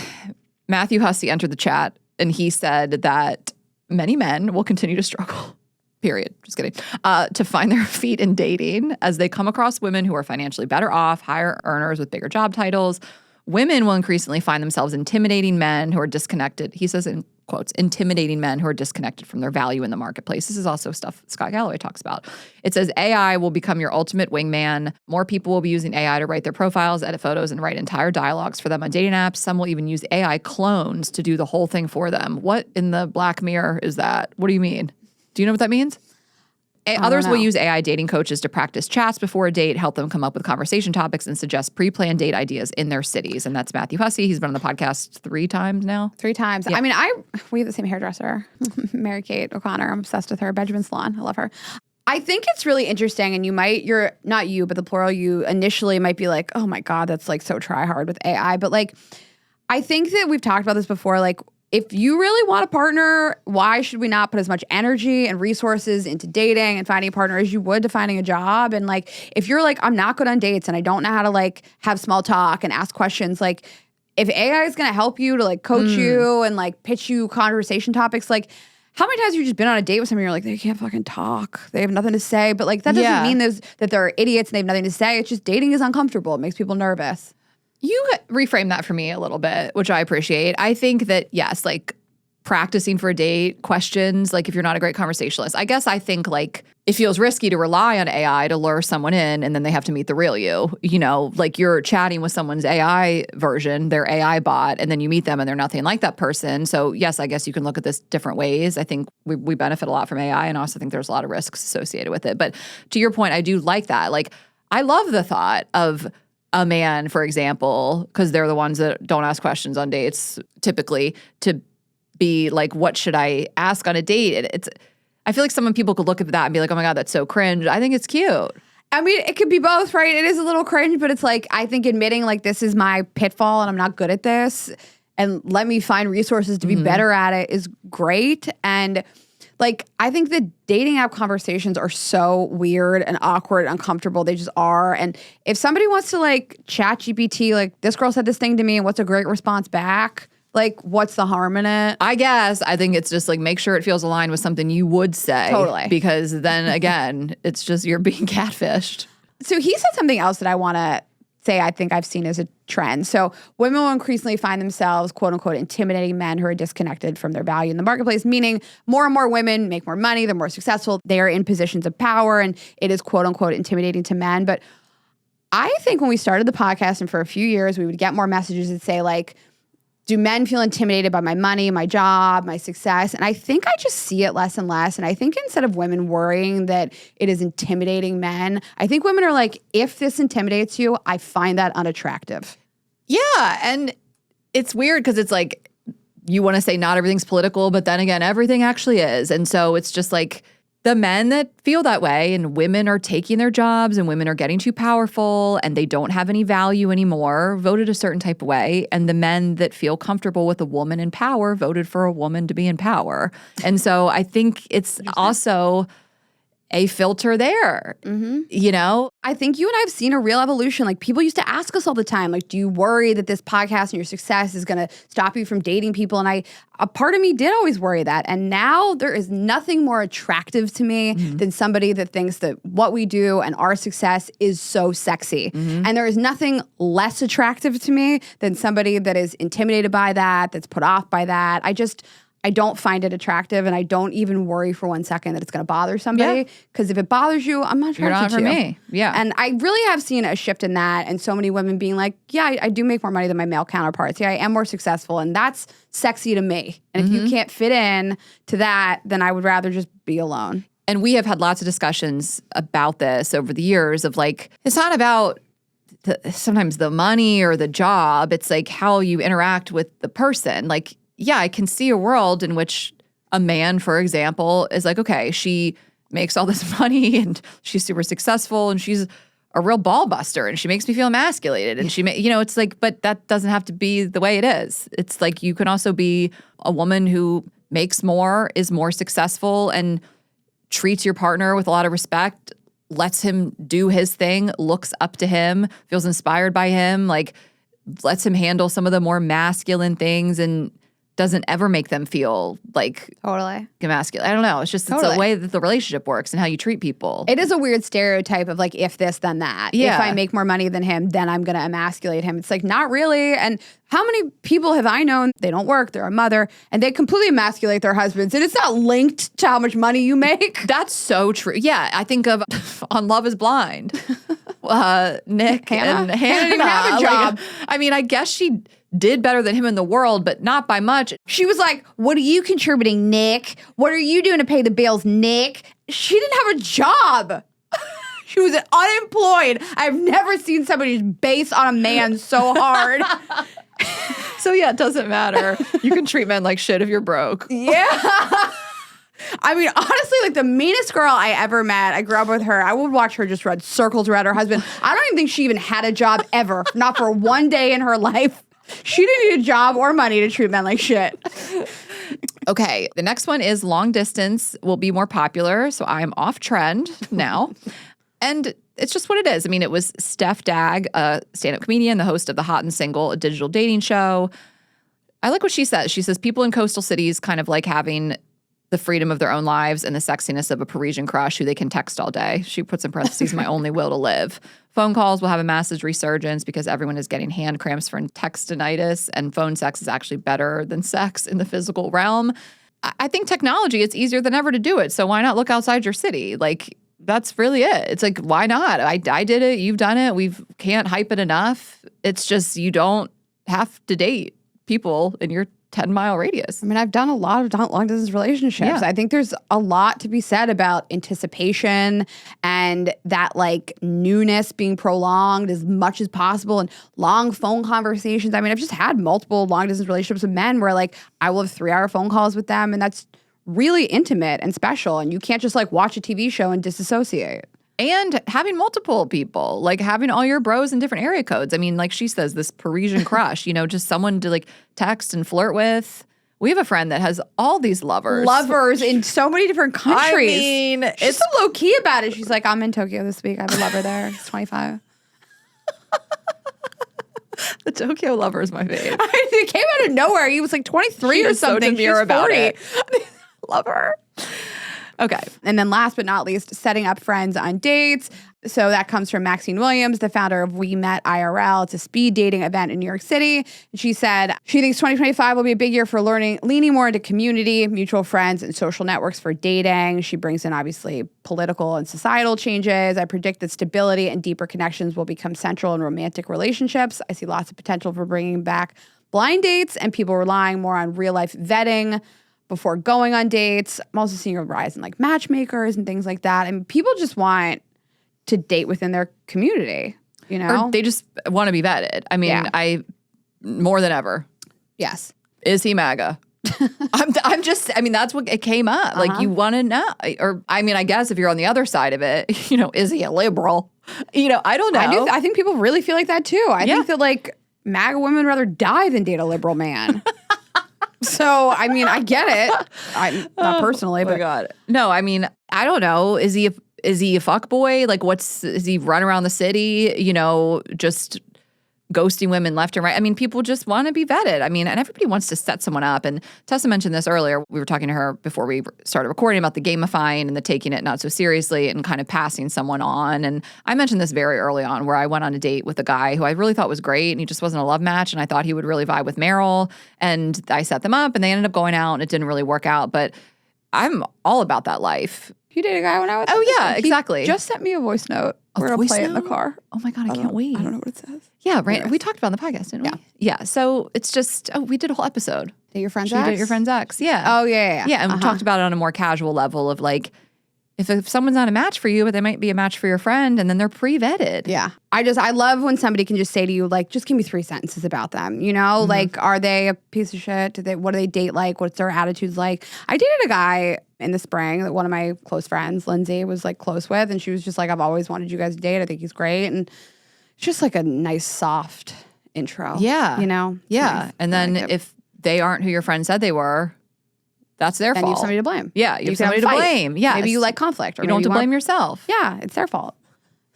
Matthew Hussey entered the chat, and he said that many men will continue to struggle, period, just kidding, to find their feet in dating as they come across women who are financially better off, higher earners with bigger job titles. Women will increasingly find themselves intimidating men who are disconnected. He says in quotes, intimidating men who are disconnected from their value in the marketplace. This is also stuff Scott Galloway talks about. It says AI will become your ultimate wingman. More people will be using AI to write their profiles, edit photos, and write entire dialogues for them on dating apps. Some will even use AI clones to do the whole thing for them. What in the Black Mirror is that? What do you mean? Do you know what that means? Others will use AI dating coaches to practice chats before a date, help them come up with conversation topics, and suggest pre-planned date ideas in their cities. And that's Matthew Hussey. He's been on the podcast 3 times now. 3 times. Yeah. I mean, we have the same hairdresser, Mary Kate O'Connor. I'm obsessed with her. Benjamin Salon. I love her. I think it's really interesting, and you're not you, but the plural you initially might be like, oh my God, that's like so try hard with AI. But like, I think that we've talked about this before, like, if you really want a partner, why should we not put as much energy and resources into dating and finding a partner as you would to finding a job? And like, if you're like, I'm not good on dates and I don't know how to like have small talk and ask questions, like if AI is going to help you to like coach you and like pitch you conversation topics, like how many times have you just been on a date with someone and you're like, they can't fucking talk. They have nothing to say. But like, that doesn't mean that they're idiots and they have nothing to say. It's just dating is uncomfortable. It makes people nervous. You reframe that for me a little bit, which I appreciate. I think that, yes, like practicing for a date, questions, like if you're not a great conversationalist, I guess I think like it feels risky to rely on AI to lure someone in and then they have to meet the real you. You know, like you're chatting with someone's AI version, their AI bot, and then you meet them and they're nothing like that person. So yes, I guess you can look at this different ways. I think we benefit a lot from AI, and I also think there's a lot of risks associated with it. But to your point, I do like that. Like, I love the thought of a man, for example, because they're the ones that don't ask questions on dates typically, to be like, what should I ask on a date? I feel like some people could look at that and be like, oh my God, that's so cringe. I think it's cute. I mean, it could be both, right? It is a little cringe, but it's like, I think admitting like this is my pitfall and I'm not good at this and let me find resources to be better at it is great. And like, I think the dating app conversations are so weird and awkward and uncomfortable. They just are. And if somebody wants to like chat GPT, like this girl said this thing to me and what's a great response back? Like, what's the harm in it? I guess. I think it's just like make sure it feels aligned with something you would say. Totally. Because then again, it's just you're being catfished. So he said something else that I want to say I think I've seen as a trend. So women will increasingly find themselves, quote unquote, intimidating men who are disconnected from their value in the marketplace, meaning more and more women make more money, they're more successful, they are in positions of power, and it is, quote unquote, intimidating to men. But I think when we started the podcast and for a few years, we would get more messages that say like, do men feel intimidated by my money, my job, my success? And I think I just see it less and less. And I think instead of women worrying that it is intimidating men, I think women are like, if this intimidates you, I find that unattractive. Yeah. And it's weird because it's like you want to say not everything's political, but then again, everything actually is. And so it's just like the men that feel that way and women are taking their jobs and women are getting too powerful and they don't have any value anymore, voted a certain type of way. And the men that feel comfortable with a woman in power voted for a woman to be in power. And so I think it's also a filter there, you know? I think you and I have seen a real evolution. Like people used to ask us all the time, like, do you worry that this podcast and your success is going to stop you from dating people? And a part of me did always worry that. And now there is nothing more attractive to me than somebody that thinks that what we do and our success is so sexy. And there is nothing less attractive to me than somebody that is intimidated by that, that's put off by that. I don't find it attractive, and I don't even worry for 1 second that it's going to bother somebody. Because if it bothers you, I'm not attracted You're not to for you. me. Yeah. And I really have seen a shift in that, and so many women being like, yeah, I do make more money than my male counterparts. Yeah, I am more successful, and that's sexy to me. And if you can't fit in to that, then I would rather just be alone. And we have had lots of discussions about this over the years of like, it's not about sometimes the money or the job. It's like how you interact with the person. Like, yeah, I can see a world in which a man, for example, is like, okay, she makes all this money and she's super successful and she's a real ball buster and she makes me feel emasculated. And it's like, but that doesn't have to be the way it is. It's like you can also be a woman who makes more, is more successful, and treats your partner with a lot of respect, lets him do his thing, looks up to him, feels inspired by him, like lets him handle some of the more masculine things and doesn't ever make them feel like Totally. emasculate. I don't know. It's just it's Totally. the way that the relationship works and how you treat people. It is a weird stereotype of like, if this, then that. Yeah. If I make more money than him, then I'm going to emasculate him. It's like, not really. And how many people have I known, they don't work, they're a mother, and they completely emasculate their husbands, and it's not linked to how much money you make? That's so true. Yeah, I think of on Love is Blind. Nick Hannah. and Hannah Hannah didn't have a job. I mean, I guess she did better than him in the world, but not by much. She was like, what are you contributing, Nick? What are you doing to pay the bills, Nick? She didn't have a job. She was unemployed. I've never seen somebody just base on a man so hard. So yeah, it doesn't matter. You can treat men like shit if you're broke. Yeah. I mean, honestly, like the meanest girl I ever met, I grew up with her. I would watch her just run circles around her husband. I don't even think she even had a job ever, not for one day in her life. She didn't need a job or money to treat men like shit. Okay, the next one is long distance will be more popular. So I'm off trend now. And it's just what it is. I mean, it was Steph Dagg, a stand-up comedian, the host of The Hot and Single, a digital dating show. I like what she says. She says people in coastal cities kind of like having the freedom of their own lives and the sexiness of a Parisian crush who they can text all day. She puts in parentheses, my only will to live. Phone calls will have a massive resurgence because everyone is getting hand cramps for textinitis, and phone sex is actually better than sex in the physical realm. I think technology, it's easier than ever to do it. So why not look outside your city? Like, that's really it. It's like, why not? I did it. You've done it. We can't hype it enough. It's just you don't have to date people in your 10-mile radius. I mean, I've done a lot of long distance relationships. Yeah. I think there's a lot to be said about anticipation and that like newness being prolonged as much as possible and long phone conversations. I mean, I've just had multiple long distance relationships with men where like I will have 3-hour phone calls with them, and that's really intimate and special. And you can't just like watch a TV show and disassociate. And having multiple people, like having all your bros in different area codes. I mean, like she says, this Parisian crush, you know, just someone to like text and flirt with. We have a friend that has all these lovers. Lovers in so many different countries. I mean, she's so low key about it. She's like, I'm in Tokyo this week. I have a lover there. He's 25. The Tokyo lover is my fave. It came out of nowhere. He was like 23 She or is so something. demure She's about 40. it. Love her. Okay. And then last but not least, setting up friends on dates. So that comes from Maxine Williams, the founder of We Met IRL. It's a speed dating event in New York City. And she said she thinks 2025 will be a big year for leaning more into community, mutual friends, and social networks for dating. She brings in obviously political and societal changes. I predict that stability and deeper connections will become central in romantic relationships. I see lots of potential for bringing back blind dates and people relying more on real life vetting before going on dates. I'm also seeing a rise in like matchmakers and things like that. And people just want to date within their community, you know? Or they just want to be vetted. I mean, Yeah. more than ever. Yes. Is he MAGA? I'm just, I mean, that's what it came up. Like you want to know, or I mean, I guess if you're on the other side of it, you know, is he a liberal? You know, I don't know. I think people really feel like that too. I think that like MAGA women would rather die than date a liberal man. So, I mean, I get it. Not personally, my but God. No, I mean, I don't know. Is he a fuck boy? Like, is he run around the city, you know, just ghosting women left and right? I mean, people just want to be vetted. I mean, and everybody wants to set someone up. And Tessa mentioned this earlier. We were talking to her before we started recording about the gamifying and the taking it not so seriously and kind of passing someone on. And I mentioned this very early on where I went on a date with a guy who I really thought was great and he just wasn't a love match. And I thought he would really vibe with Meryl. And I set them up and they ended up going out and it didn't really work out. But I'm all about that life. you dated a guy when I was Yeah, exactly. He just sent me a voice note. We're going to play it in the car. Oh my God, I can't wait. I don't know what it says. Yeah, right. We talked about it on the podcast, didn't we? Yeah. So it's just, we did a whole episode. Date your friend's She ex? did your friend's ex. Yeah. Oh, yeah. Yeah, and we talked about it on a more casual level of like, if someone's not a match for you, but they might be a match for your friend, and then they're pre-vetted. Yeah. I love when somebody can just say to you, like, just give me 3 sentences about them. You know, like, are they a piece of shit? What do they date like? What's their attitudes like? I dated a guy in the spring that one of my close friends, Lindsay, was like close with. And she was just like, I've always wanted you guys to date. I think he's great. And it's just like a nice, soft intro. Yeah. You know? Yeah. Nice. And then if they aren't who your friend said they were, that's their then fault. you have somebody to blame. Yeah, you have can somebody to fight. blame. Yeah. Maybe you like conflict. Or You don't have maybe to want blame yourself. Yeah, it's their fault.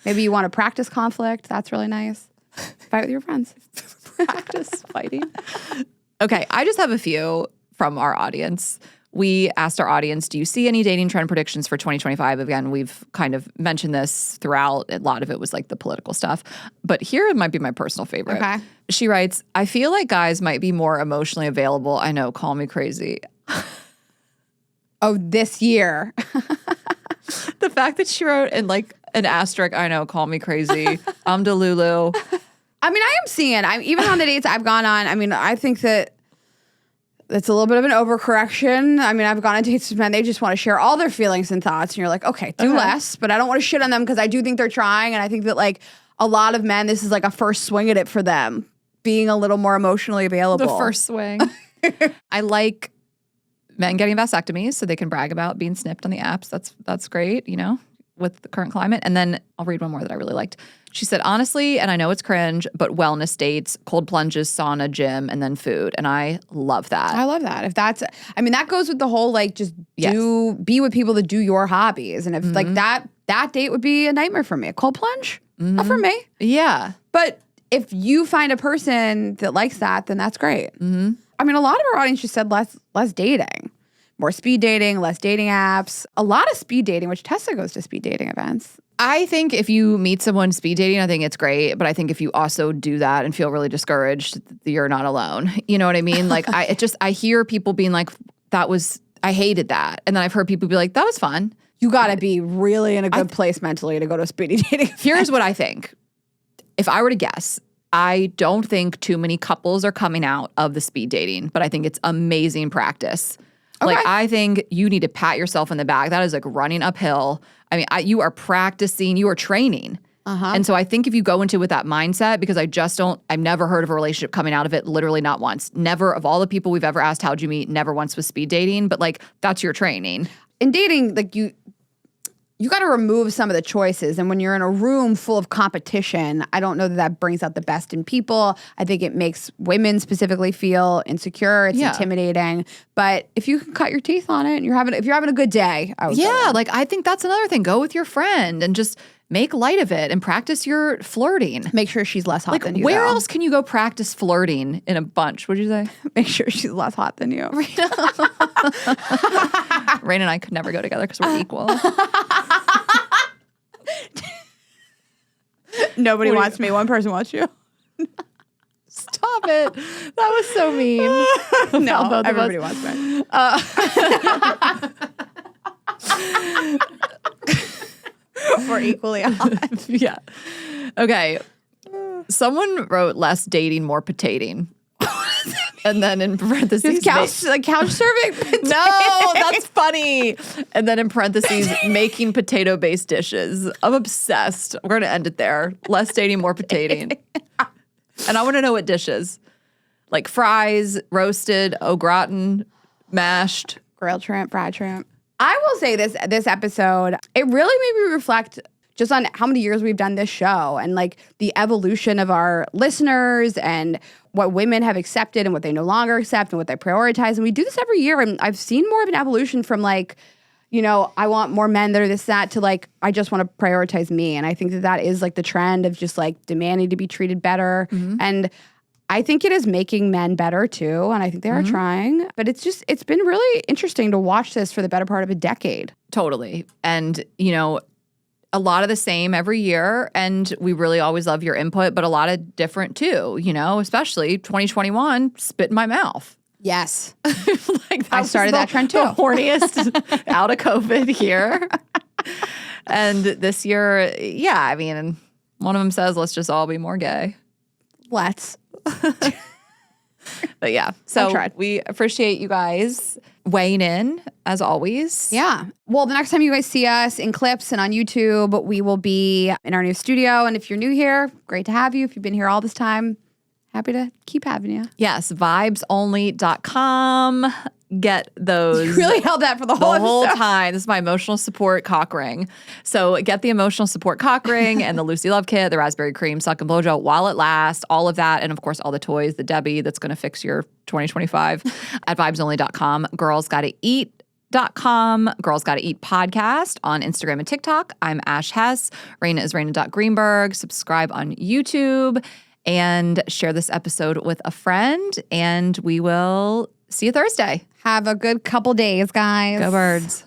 Maybe you want to practice conflict. That's really nice. Fight with your friends. Practice fighting. Okay, I just have a few from our audience. We asked our audience, do you see any dating trend predictions for 2025? Again, we've kind of mentioned this throughout. A lot of it was like the political stuff. But here might be my personal favorite. Okay. She writes, I feel like guys might be more emotionally available. I know, call me crazy. Oh, this year. The fact that she wrote in like an asterisk, I know, call me crazy. I'm Delulu. I mean, I am seeing it. Even on the dates I've gone on, I mean, I think that it's a little bit of an overcorrection. I mean, I've gone on dates with men. They just want to share all their feelings and thoughts. And you're like, okay, do less. But I don't want to shit on them because I do think they're trying. And I think that like a lot of men, this is like a first swing at it for them, being a little more emotionally available. The first swing. I like men getting vasectomies so they can brag about being snipped on the apps. That's great, you know, with the current climate. And then I'll read one more that I really liked. She said, honestly, and I know it's cringe, but wellness dates, cold plunges, sauna, gym, and then food. And I love that. I love that. If that's, I mean, that goes with the whole like just be with people that do your hobbies. And if like that date would be a nightmare for me. A cold plunge? Not for me. Yeah. But if you find a person that likes that, then that's great. Mm-hmm. I mean, a lot of our audience just said less dating, more speed dating, less dating apps, a lot of speed dating, which Tessa goes to speed dating events. I think if you meet someone speed dating, I think it's great. But I think if you also do that and feel really discouraged, you're not alone. You know what I mean? Like I hear people being like, I hated that. And then I've heard people be like, that was fun. You got to be really in a good place mentally to go to a speedy dating event. Here's what I think. If I were to guess, I don't think too many couples are coming out of the speed dating, but I think it's amazing practice. Okay. Like, I think you need to pat yourself in the back. That is like running uphill. I mean, you are practicing, you are training. And so I think if you go into it with that mindset, because I've never heard of a relationship coming out of it, literally not once. Never, of all the people we've ever asked, how'd you meet? Never once was speed dating, but like, that's your training. In dating, like you got to remove some of the choices. And when you're in a room full of competition, I don't know that brings out the best in people. I think it makes women specifically feel insecure. It's intimidating. But if you can cut your teeth on it and if you're having a good day, I would go. Like, I think that's another thing. Go with your friend and just make light of it and practice your flirting. Make sure she's less hot than you. Where else can you go practice flirting in a bunch? What'd you say? Make sure she's less hot than you. Rain and I could never go together because we're equal. Nobody wants me. One person wants you. Stop it. That was so mean. No, everybody wants me. We're equally hot. Yeah. Okay. Someone wrote less dating, more potating. And then in parentheses, couch serving. no, that's funny. And then in parentheses, making potato-based dishes. I'm obsessed. We're gonna end it there. Less dating, more potating. And I want to know what dishes, like fries, roasted, au gratin, mashed, Grilled shrimp, fried shrimp. I will say this episode, it really made me reflect just on how many years we've done this show and like the evolution of our listeners and what women have accepted and what they no longer accept and what they prioritize. And we do this every year. And I've seen more of an evolution from like, I want more men that are this, that, to like, I just want to prioritize me. And I think that is like the trend of just like demanding to be treated better. And I think it is making men better too. And I think they are trying. But it's been really interesting to watch this for the better part of a decade. Totally. And, a lot of the same every year. And we really always love your input, but a lot of different too, especially 2021, spit in my mouth. Yes. Like I started that trend too. The horniest out of COVID here. And this year, I mean, one of them says, let's just all be more gay. Let's. But yeah, so we appreciate you guys weighing in as always. Yeah. Well, the next time you guys see us in clips and on YouTube, we will be in our new studio. And if you're new here, great to have you. If you've been here all this time, happy to keep having you. Yes, vibesonly.com. Get those. You really held that for the whole time. This is my emotional support cock ring. So get the emotional support cock ring and the Lucy Love kit, the raspberry cream suck and blow gel while it lasts, all of that. And of course, all the toys, the Debbie that's going to fix your 2025 at vibesonly.com. Girls Gotta Eat.com, Girls Gotta Eat podcast on Instagram and TikTok. I'm Ash Hess. Raina is Raina.Greenberg. Subscribe on YouTube and share this episode with a friend. And we will see you Thursday. Have a good couple days, guys. Go Birds.